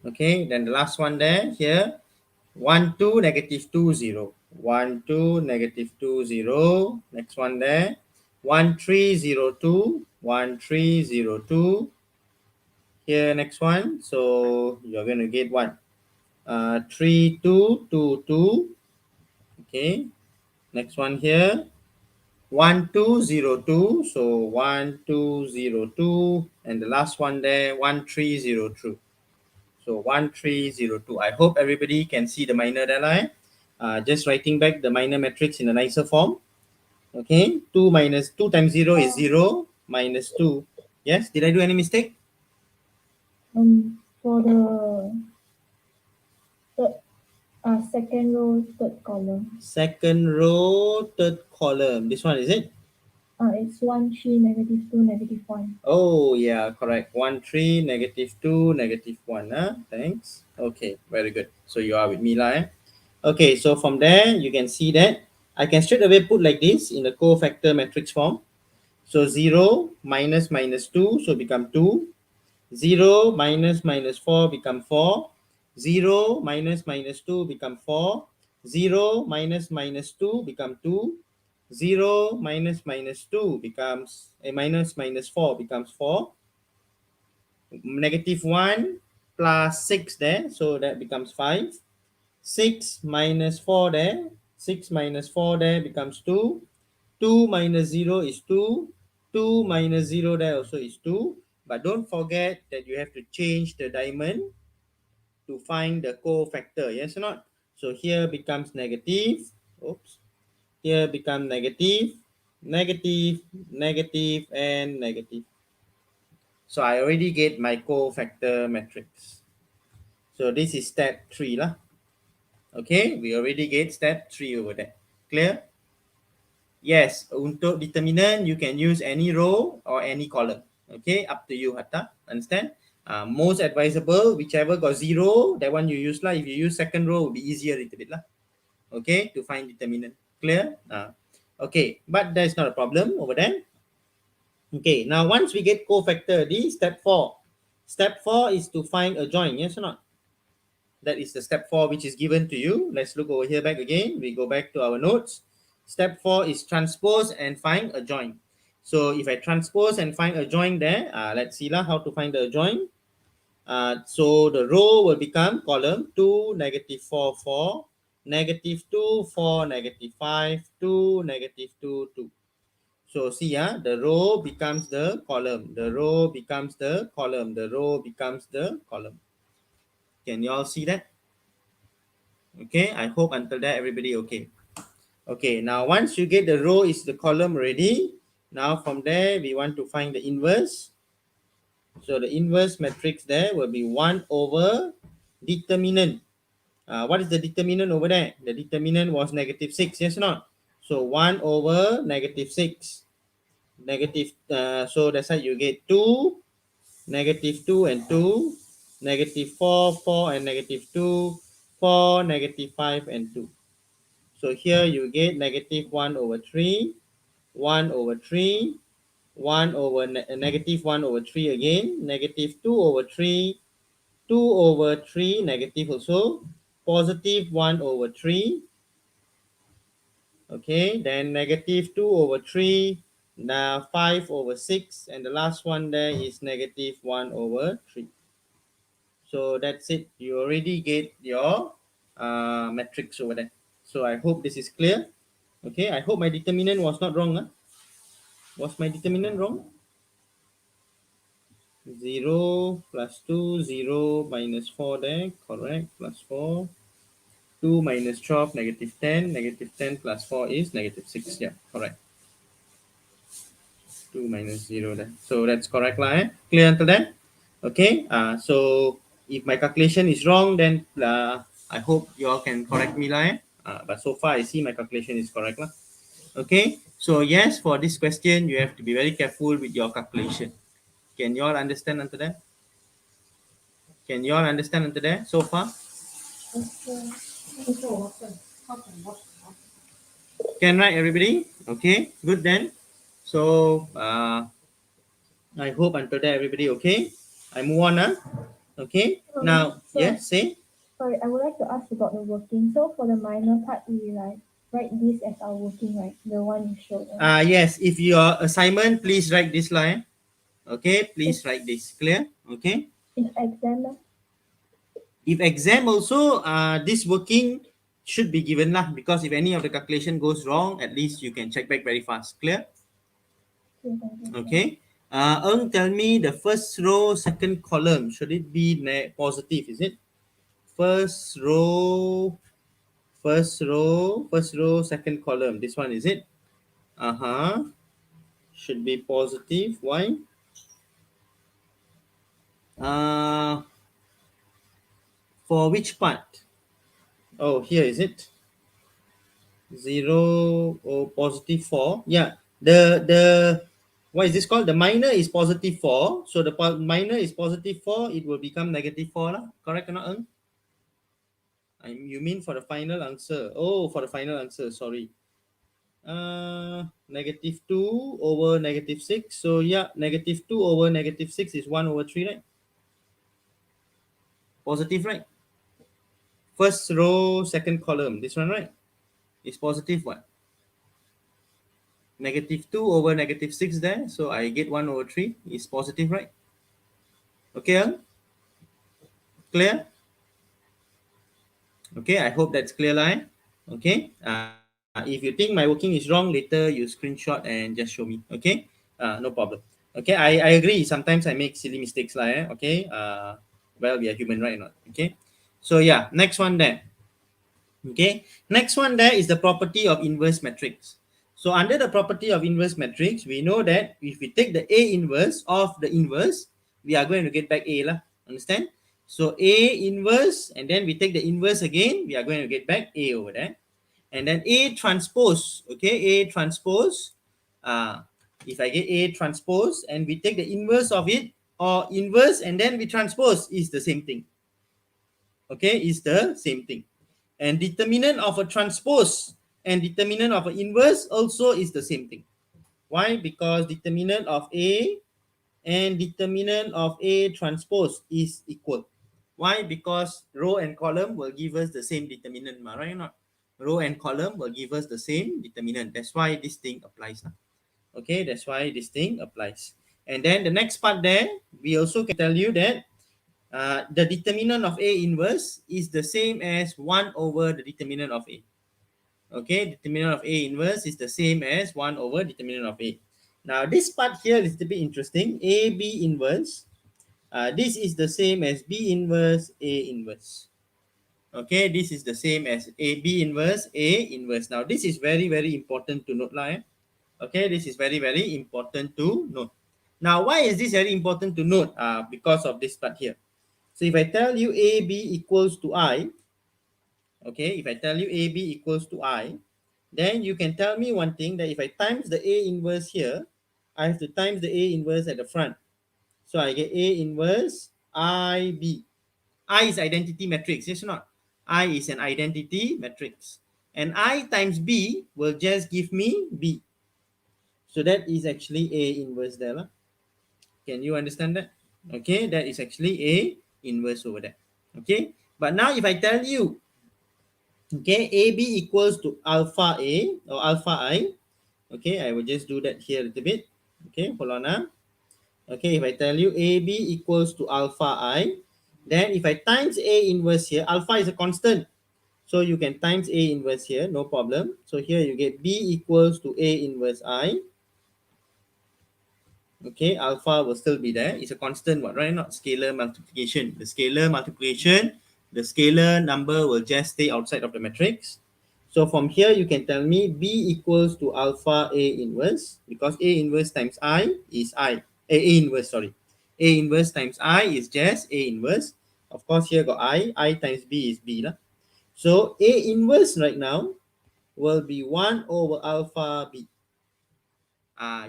Okay, then the last one there, here, 1, 2, negative 2, 0. 1, 2, negative 2, 0. Next one there, 1, 3, 0, 2. 1, 3, 0, 2. Here, next one. So you're going to get what? 3, 2, 2, 2. Okay. Next one here. 1, 2, 0, 2. So 1, 2, 0, 2. And the last one there, 1, 3, 0, 2. So 1, 3, 0, 2. I hope everybody can see the minor there. Just writing back the minor matrix in a nicer form. Okay. 2 minus 2 times 0 is 0 minus 2. Yes. Did I do any mistake? For the third, second row, third column. Second row, third column. This one is it? It's 1, 3, negative 2, negative 1. Oh, yeah, correct. 1, 3, negative 2, negative 1. Thanks. Okay, very good. So you are with me, lah. Okay, so from there, you can see that I can straight away put like this in the cofactor matrix form. So 0 minus minus 2, so become 2. 0 minus minus 4 become 4. 0 minus minus 2 become 4. 0 minus minus 2 become 2. 0 minus minus 2 becomes minus minus 4 becomes 4. Negative 1 plus 6 there, so that becomes 5. 6 minus 4 there, 6 minus 4 there becomes 2. 2 minus 0 is 2. 2 minus 0 there also is 2. But don't forget that you have to change the diamond to find the cofactor, yes or not? So here becomes negative. Oops. Here become negative, negative, negative, and negative. So I already get my cofactor matrix. So this is step 3 lah. Okay, we already get step 3 over there. Clear? Yes, untuk determinant, you can use any row or any column. Okay, up to you, Hatta. Understand? Most advisable, whichever got 0, that one you use lah. If you use second row, it will be easier a little bit lah. Okay, to find determinant. Clear? Okay, but that's not a problem over there. Okay, now once we get cofactor D, step 4. Step 4 is to find adjoint, yes or not? That is the step 4 which is given to you. Let's look over here back again. We go back to our notes. Step 4 is transpose and find adjoint. So if I transpose and find adjoint there, let's see how to find the adjoint. So the row will become column 2, negative 4, 4, negative 2, 4, negative 5, 2, negative 2, 2. So see, the row becomes the column, the row becomes the column, the row becomes the column. Can you all see that? Okay, I hope until that everybody okay. Okay, now once you get the row is the column ready, now from there we want to find the inverse. So the inverse matrix there will be 1 over determinant. What is the determinant over there? The determinant was negative 6, yes or not? So 1 over negative 6. Negative, so that's how you get 2, negative 2 and 2, negative 4, 4 and negative 2, 4, negative 5 and 2. So here you get negative 1 over 3, 1 over 3, 1 over negative 1 over 3 again, negative 2 over 3, 2 over 3, negative also, positive 1 over 3, okay, then negative 2 over 3, now 5 over 6, and the last one there is negative 1 over 3. So that's it. You already get your matrix over there. So I hope this is clear. Okay, I hope my determinant was not wrong. Was my determinant wrong? 0 plus 2, 0 minus 4 there, correct, plus 4. 2 minus 12, negative 10. Negative 10 plus 4 is negative 6. Yeah, correct. 2 minus 0 there. So that's correct lah. Clear until then? Okay. So if my calculation is wrong, then I hope you all can correct me lah. But so far I see my calculation is correct lah. Okay. So yes, for this question, you have to be very careful with your calculation. Can you all understand until then? Can you all understand until there so far? Can, right, everybody? Okay, good then. So I hope until there everybody okay. I move on now. Okay. Now, yes, say. Sorry, I would like to ask about the working. So for the minor part, we write this as our working, right? The one you showed. Yes, if your assignment, please write this line. Okay, please write this. Clear? Okay. If exam. If exam also, this working should be given lah, because if any of the calculation goes wrong, at least you can check back very fast. Clear? Okay. Tell me the first row, second column. Should it be positive? Is it? First row, first row, first row, second column. This one is it? Should be positive. Why? For which part? Oh, here is it? 0 or positive 4. Yeah. The what is this called? The minor is positive 4. So the minor is positive 4. It will become negative 4 lah. Correct or not, Eng? You mean for the final answer? Oh, for the final answer. Sorry. Negative 2 over negative 6. So yeah, negative 2 over negative 6 is 1 over 3, right? Positive, right? First row, second column. This one, right? Is positive what? Negative 2 over negative 6 there. So I get 1 over 3 is positive, right? Okay, clear? Okay, I hope that's clear line. Okay, if you think my working is wrong, later you screenshot and just show me. Okay, no problem. Okay, I agree. Sometimes I make silly mistakes lah. Okay, well, we are human, right? Not okay. So yeah, next one there. Okay, next one there is the property of inverse matrix. So under the property of inverse matrix, we know that if we take the A inverse of the inverse, we are going to get back A lah. Understand? So A inverse, and then we take the inverse again, we are going to get back A over there. And then A transpose, okay, A transpose, if I get A transpose and we take the inverse of it, or inverse and then we transpose, is the same thing. Okay, is the same thing. And determinant of a transpose and determinant of an inverse also is the same thing. Why? Because determinant of A and determinant of A transpose is equal. Why? Because row and column will give us the same determinant, right or not? Row and column will give us the same determinant. That's why this thing applies. Okay, that's why this thing applies. And then the next part there, we also can tell you that the determinant of A inverse is the same as 1 over the determinant of A. Okay, determinant of A inverse is the same as 1 over determinant of A. Now, this part here is a bit interesting. AB inverse, this is the same as B inverse, A inverse. Okay, this is the same as AB inverse, A inverse. Now, this is very, very important to note. Okay, this is very, very important to note. Now, why is this very important to note? Because of this part here. So, if I tell you AB equals to I, okay, if I tell you AB equals to I, then you can tell me one thing, that if I times the A inverse here, I have to times the A inverse at the front. So I get A inverse IB. I is identity matrix, yes or not? I is an identity matrix. And I times B will just give me B. So that is actually A inverse there. Can you understand that? Okay, that is actually A inverse over there. Okay, but now if I tell you, okay, AB equals to alpha A or alpha I, okay, I will just do that here a little bit. Okay, hold on. Okay, if I tell you AB equals to alpha I, then if I times A inverse here, alpha is a constant. So you can times A inverse here, no problem. So here you get B equals to A inverse I. Okay, alpha will still be there. It's a constant one, right? Not scalar multiplication. The scalar multiplication, the scalar number will just stay outside of the matrix. So from here, you can tell me B equals to alpha A inverse, because A inverse times I is I. A inverse, sorry. A inverse times I is just A inverse. Of course, here got I times B is B. So A inverse right now will be 1 over alpha B.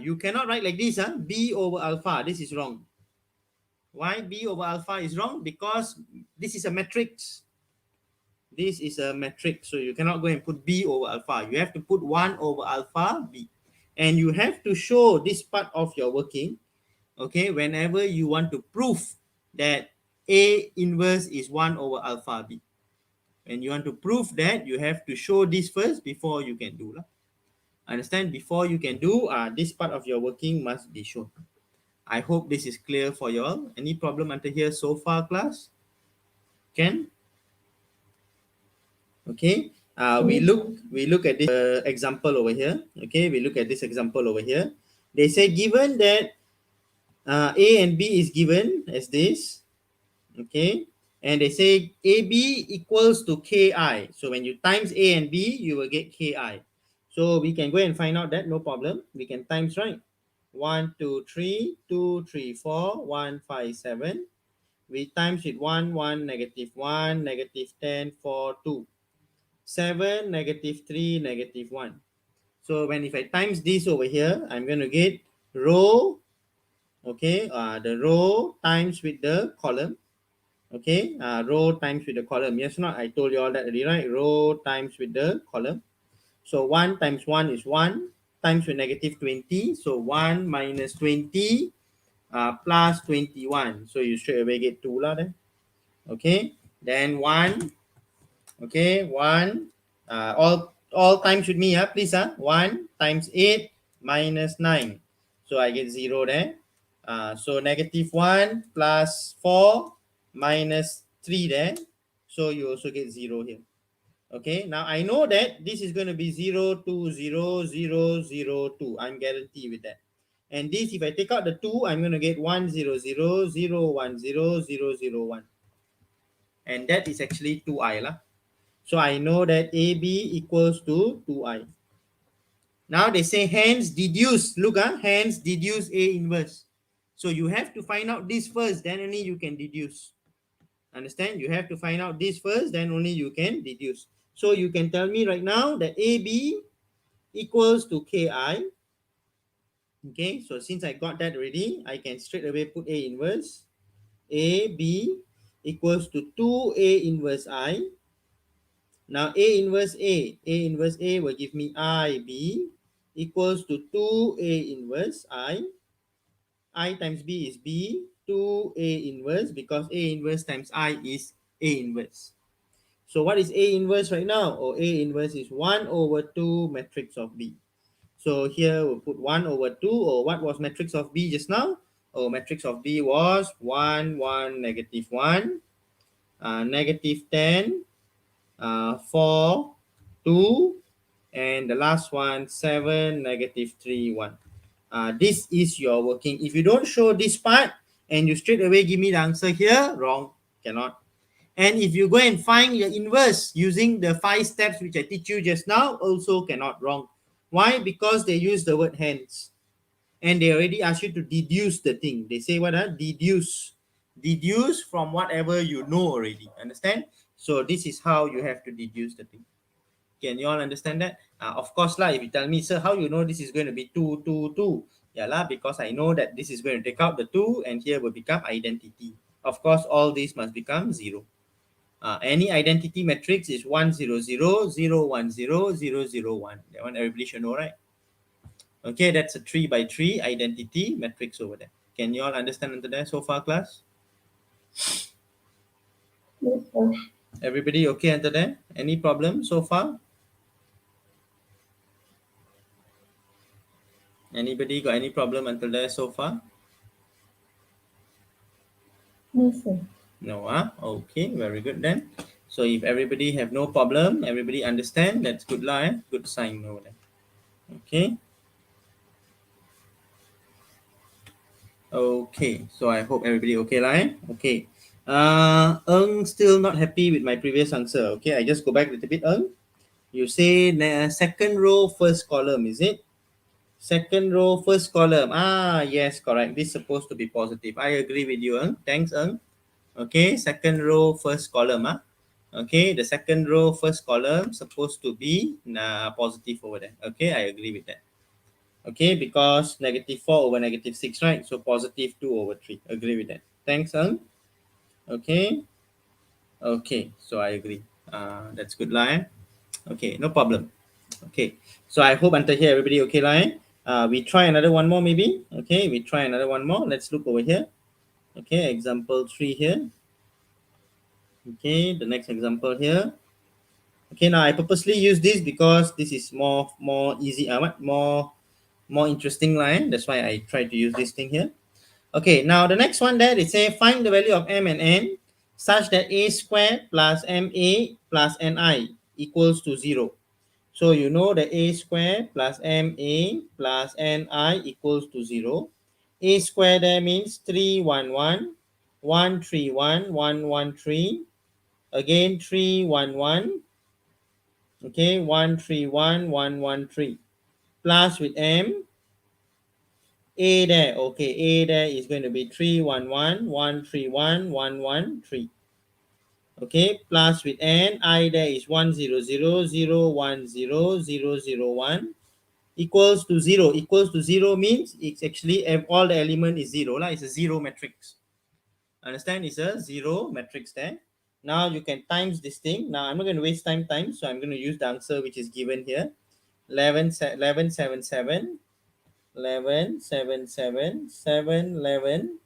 You cannot write like this, B over alpha. This is wrong. Why B over alpha is wrong? Because this is a matrix. This is a matrix. So you cannot go and put B over alpha. You have to put 1 over alpha B. And you have to show this part of your working, okay, whenever you want to prove that A inverse is 1 over alpha B. When you want to prove that, you have to show this first before you can do. Understand? Before you can do, this part of your working must be shown. I hope this is clear for you all. Any problem until here so far, class? Can? Okay. We look at this example over here. Okay, we look at this example over here. They say given that A and B is given as this. Okay, and they say AB equals to KI. So when you times A and B, you will get KI. So we can go and find out that, no problem. We can times, right? 1, 2, 3, 2, 3, 4, 1, 5, 7. We times with 1, 1, negative 1, negative 10, 4, 2. 7, negative 3, negative 1. So when if I times this over here, I'm going to get row, okay, the row times with the column. Okay, row times with the column. Yes or not? I told you all that already, right? Row times with the column. So 1 times 1 is 1 times with negative 20. So 1 minus 20 plus 21. So you straight away get 2 lah then. Okay, then 1. Okay, 1. All times with me, please. 1 times 8 minus 9. So I get 0 there. So negative 1 plus 4 minus 3 there. So you also get 0 here. Okay, now I know that this is going to be 0, 2, 0, 0, 0, 2. I'm guaranteed with that. And this, if I take out the 2, I'm going to get 1, 0, 0, 0, 1, 0, 0, 0, 1. And that is actually 2i lah. So I know that AB equals to 2i. Now they say hence deduce. Look, hence deduce A inverse. So you have to find out this first, then only you can deduce. Understand? You have to find out this first, then only you can deduce. So you can tell me right now that AB equals to KI. Okay, so since I got that already, I can straight away put A inverse. AB equals to 2A inverse I. Now A inverse A will give me IB equals to 2A inverse I times B is B, 2A inverse, because A inverse times I is A inverse. So what is A inverse right now? A inverse is 1 over 2 matrix of B. So here we'll put 1 over 2, or what was matrix of B just now? Our matrix of B was 1, 1, negative 1, negative 10, 4, 2, and the last one 7, negative 3, 1. This is your working. If you don't show this part and you straight away give me the answer here, wrong, cannot. And if you go and find your inverse using the 5 steps which I teach you just now, also cannot, wrong. Why? Because they use the word hence. And they already ask you to deduce the thing. They say what? Deduce. Deduce from whatever you know already. Understand? So this is how you have to deduce the thing. Can you all understand that? Of course lah, if you tell me, sir, how you know this is going to be 2, 2, 2? Yeah lah, because I know that this is going to take out the 2 and here will become identity. Of course, all these must become 0. Any identity matrix is 1, 0, 0, 0, 1, 0, 0, 0, 1. That one everybody should know, right? Okay, that's a 3 by 3 identity matrix over there. Can you all understand until there so far, class? Yes, sir. Everybody okay until there? Any problem so far? Anybody got any problem until there so far? No, sir. No, okay, very good then. So if everybody have no problem, everybody understand, that's good lah, good sign over there. Okay. Okay, so I hope everybody okay lah. Okay. Still not happy with my previous answer. Okay, I just go back a little bit. You say second row, first column, is it? Second row, first column. Yes, correct. This is supposed to be positive. I agree with you, Thanks, Okay, second row, first column, Okay, the second row, first column supposed to be positive over there. Okay, I agree with that. Okay, because negative 4 over negative 6, right? So positive 2 over 3. Agree with that. Thanks, Okay. Okay, so I agree. That's good line. Okay, no problem. Okay, so I hope until here everybody okay line. We try another one more maybe. Okay, we try another one more. Let's look over here. Okay, example 3 here. Okay, the next example here. Okay, now I purposely use this because this is more easy. More interesting line. That's why I try to use this thing here. Okay, now the next one there, it say find the value of m and n such that a squared plus ma plus ni equals to 0. So you know that a squared plus ma plus ni equals to 0. A squared there means 311, 131, 113, again 311, okay, 131, 113, plus with m, a there, okay, a there is going to be 311, 131, 113. Okay, plus with n, I there is 100, 010, 001, equals to 0. Equals to 0 means it's actually all the element is 0. It's a 0 matrix. Understand? It's a 0 matrix there. Now you can times this thing. Now I'm not going to waste time, so I'm going to use the answer which is given here. 11, 11, 7, 7. 11, 7, 7, 7, 11,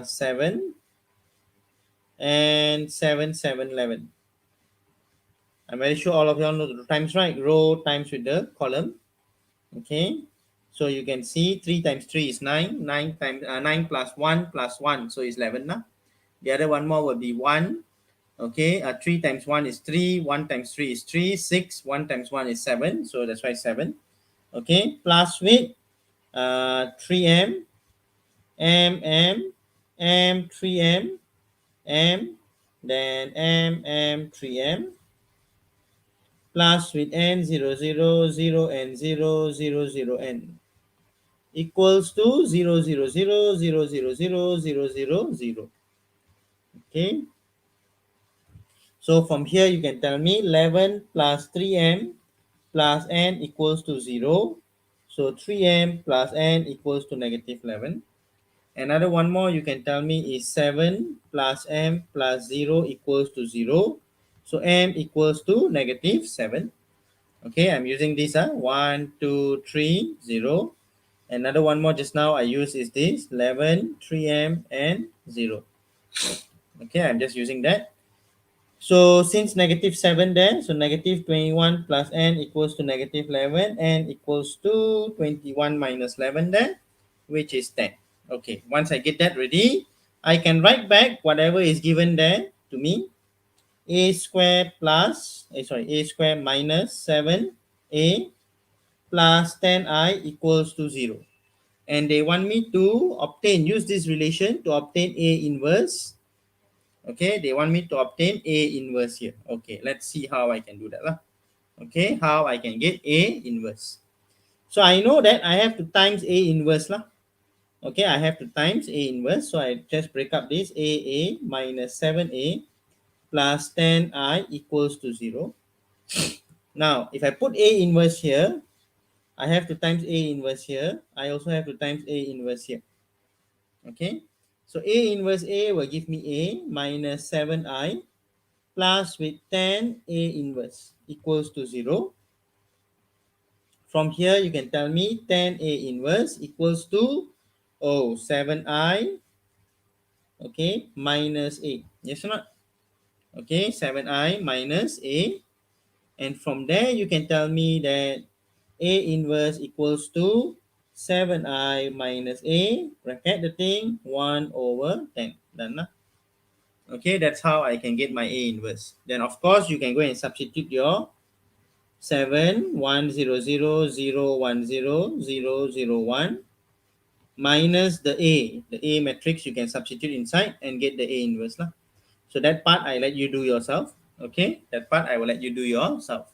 7, and 7, 7, 11. I'm very sure all of y'all know the times, right? Row times with the column. Okay. So you can see 3 times 3 is 9. 9 times 9 plus 1 plus 1. So it's 11 now. The other one more will be 1. Okay. 3 times 1 is 3. 1 times 3 is 3. 6. 1 times 1 is 7. So that's why 7. Okay. Plus with 3m. M, 3m, m, then m, 3m, plus with n, 0, 0, 0, and 0, 0, 0, n, equals to 0, 0, 0, 0, 0, 0, 0, 0, 0. Okay. So from here, you can tell me 11 plus 3m plus n equals to 0. So 3m plus n equals to negative 11. Another one more you can tell me is 7 plus m plus 0 equals to 0. So m equals to negative 7. Okay, I'm using this 1, 2, 3, 0. Another one more just now I use is this 11, 3m and 0. Okay, I'm just using that. So since negative 7 there, so negative 21 plus n equals to negative 11, n equals to 21 minus 11 there, which is 10. Okay, once I get that ready, I can write back whatever is given there to me. A square plus, a square minus 7a plus 10I equals to 0. And they want me to use this relation to obtain A inverse. Okay, they want me to obtain A inverse here. Okay, let's see how I can do that lah. Okay, how I can get A inverse. So I know that I have to times A inverse lah. Okay, I have to times A inverse. So I just break up this. A minus 7A plus 10I equals to 0. Now, if I put A inverse here, I have to times A inverse here. I also have to times A inverse here. Okay, so A inverse A will give me A minus 7I plus with 10A inverse equals to 0. From here, you can tell me 10A inverse equals to 7I, okay, minus A. Yes or not? Okay, 7I minus A. And from there, you can tell me that A inverse equals to 7I minus A, bracket the thing, 1 over 10. Done lah. Okay, that's how I can get my A inverse. Then, of course, you can go and substitute your 7, 1, 0, 0, 0, 1, 0, 0, 0, 1 minus the A. The A matrix you can substitute inside and get the A inverse lah. So that part I let you do yourself. Okay, that part I will let you do yourself.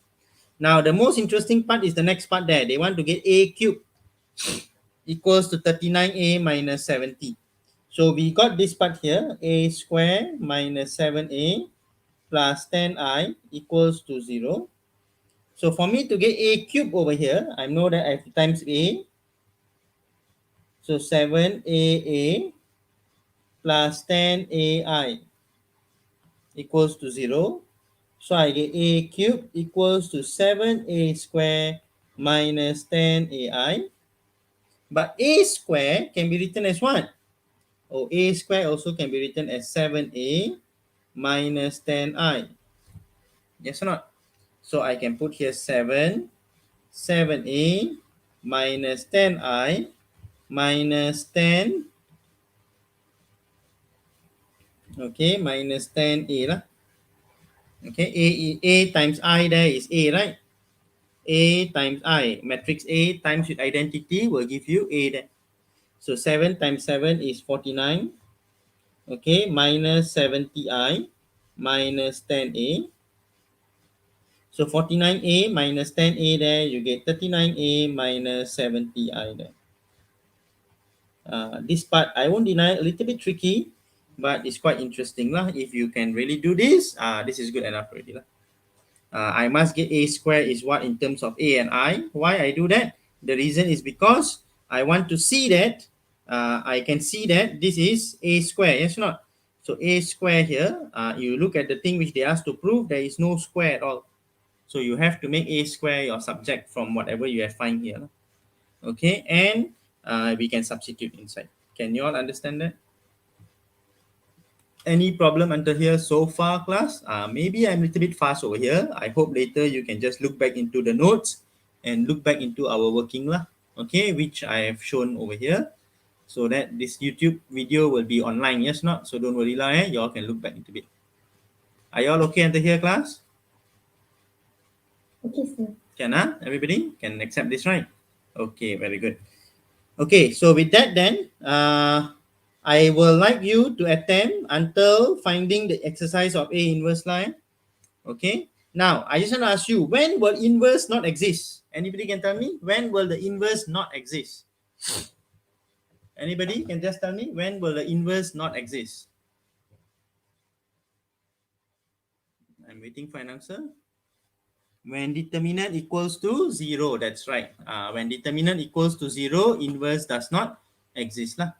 Now the most interesting part is the next part there. They want to get A cubed equals to 39A minus 70. So we got this part here, A square minus 7A plus 10I equals to 0. So for me to get A cubed over here, I know that I have to times A. So 7AA plus 10AI equals to 0. So I get A cubed equals to 7A square minus 10AI. But A square can be written as what? Oh, A square also can be written as 7A minus 10I. Yes or not? So I can put here 7A minus 10I minus 10, okay, minus 10A lah. Okay, A times I there is A, right? A times I, matrix A times with identity will give you A there. So 7 times 7 is 49, okay, minus 70I minus 10A. So 49A minus 10A there, you get 39A minus 70I there. This part, I won't deny, a little bit tricky, but it's quite interesting lah. If you can really do this, this is good enough already lah. I must get A square is what in terms of A and I. Why I do that? The reason is because I want to see that, I can see that this is A square, yes or not? So A square here, you look at the thing which they asked to prove, there is no square at all. So you have to make A square your subject from whatever you have find here. Okay, and we can substitute inside. Can you all understand that? Any problem until here so far, class? Maybe I'm a little bit fast over here. I hope later you can just look back into the notes and look back into our working lah. Okay, which I have shown over here, so that this YouTube video will be online. Yes, not? So don't worry lah. You all can look back into it. Are you all okay until here, class? Okay, sir. Can everybody can accept this, right? Okay, very good. Okay, so with that then, I will like you to attempt until finding the exercise of A inverse line. Okay, now I just want to ask you, when will inverse not exist? Anybody can tell me when will the inverse not exist? Anybody can just tell me when will the inverse not exist? I'm waiting for an answer. When determinant equals to 0, that's right. When determinant equals to 0, inverse does not exist lah.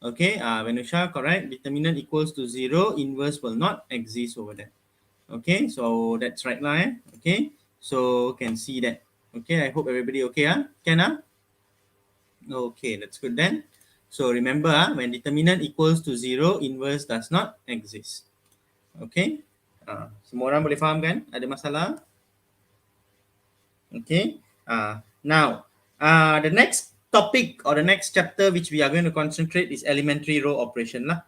Okay, Venusha, correct. Determinant equals to 0, inverse will not exist over there. Okay, so that's right lah. Okay, so can see that. Okay, I hope everybody okay. Can Okay, that's good then. So remember, when determinant equals to 0, inverse does not exist. Okay, semua orang boleh faham kan? Ada masalah? Okay, now the next topic or the next chapter which we are going to concentrate is elementary row operation lah.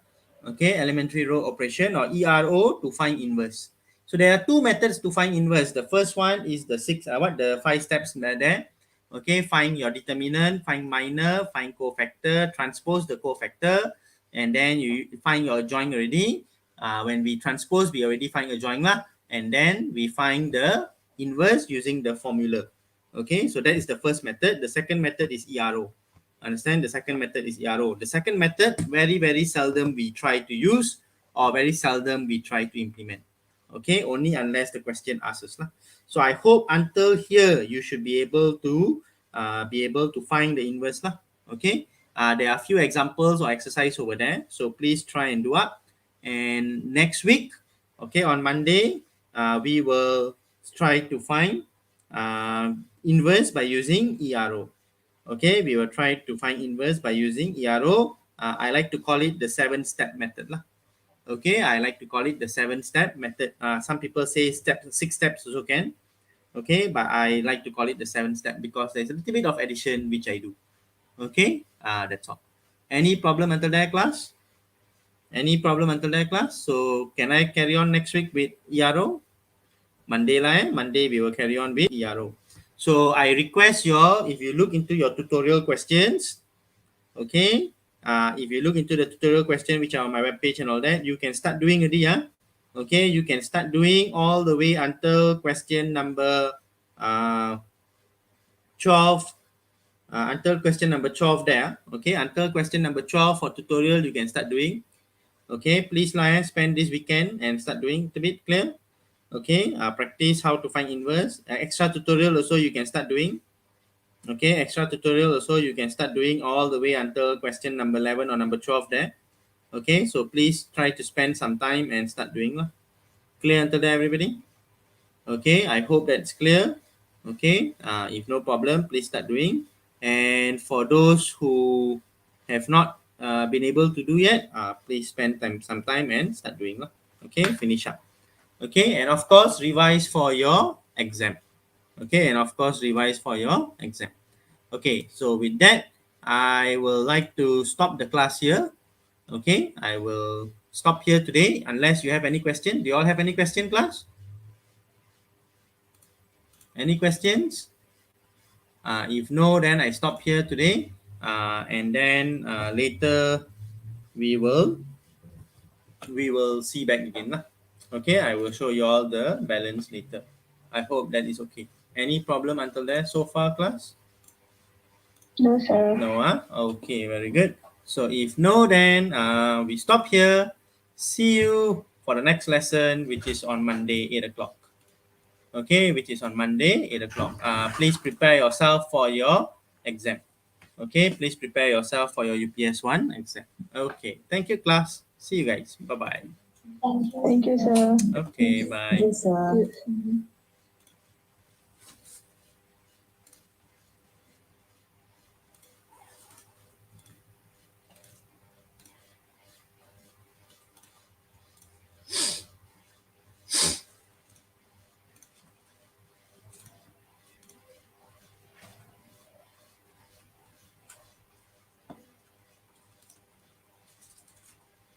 Okay, elementary row operation or ERO to find inverse. So there are two methods to find inverse. The first one is the the 5 steps there. Okay, find your determinant, find minor, find cofactor, transpose the cofactor, and then you find your adjoint already. When we transpose, we already find adjoint lah, and then we find the inverse using the formula. Okay, so that is the first method. The second method is ERO. Understand? The second method is ERO. The second method, very seldom we try to use, or very seldom we try to implement. Okay, only unless the question asks us. So I hope until here you should be able to find the inverse lah. Okay, there are a few examples or exercise over there, so please try and do up. And next week, okay, on Monday, we will try to find inverse by using ERO. Okay, we will try to find inverse by using ERO. I like to call it the 7-step method lah. Okay, I like to call it the 7-step method. Some people say 6 steps also can. Okay, but I like to call it the 7-step because there's a little bit of addition which I do. Okay, that's all. Any problem until there, class? Any problem until there, class? So can I carry on next week with ERO? Monday lah, Monday we will carry on with ERO. So I request you all, if you look into your tutorial questions, okay, if you look into the tutorial question which are on my webpage and all that, you can start doing already, yeah. Okay, you can start doing all the way until question number 12, until question number 12 there. Okay, until question number 12 for tutorial, you can start doing. Okay, please spend this weekend and start doing a bit clear. Okay, practice how to find inverse. Extra tutorial also you can start doing. Okay, extra tutorial also you can start doing all the way until question number 11 or number 12 there. Okay, so please try to spend some time and start doing. Clear until there, everybody? Okay, I hope that's clear. Okay, if no problem, please start doing. And for those who have not been able to do yet, please spend some time and start doing. Okay, finish up. Okay, and of course, revise for your exam. Okay, and of course, revise for your exam. Okay, so with that, I will like to stop the class here. Okay, I will stop here today unless you have any question. Do you all have any question, class? Any questions? If no, then I stop here today. And then later we will see back again. Okay, I will show you all the balance later. I hope that is okay. Any problem until there so far, class? No, sir. No, okay, very good. So if no, then we stop here. See you for the next lesson, which is on Monday, 8 o'clock. Okay, which is on Monday, 8 o'clock. Please prepare yourself for your exam. Okay, please prepare yourself for your UPS 1 exam. Okay, thank you, class. See you guys. Bye-bye. Thank you, sir. Okay, bye. Yes, sir. Mhm.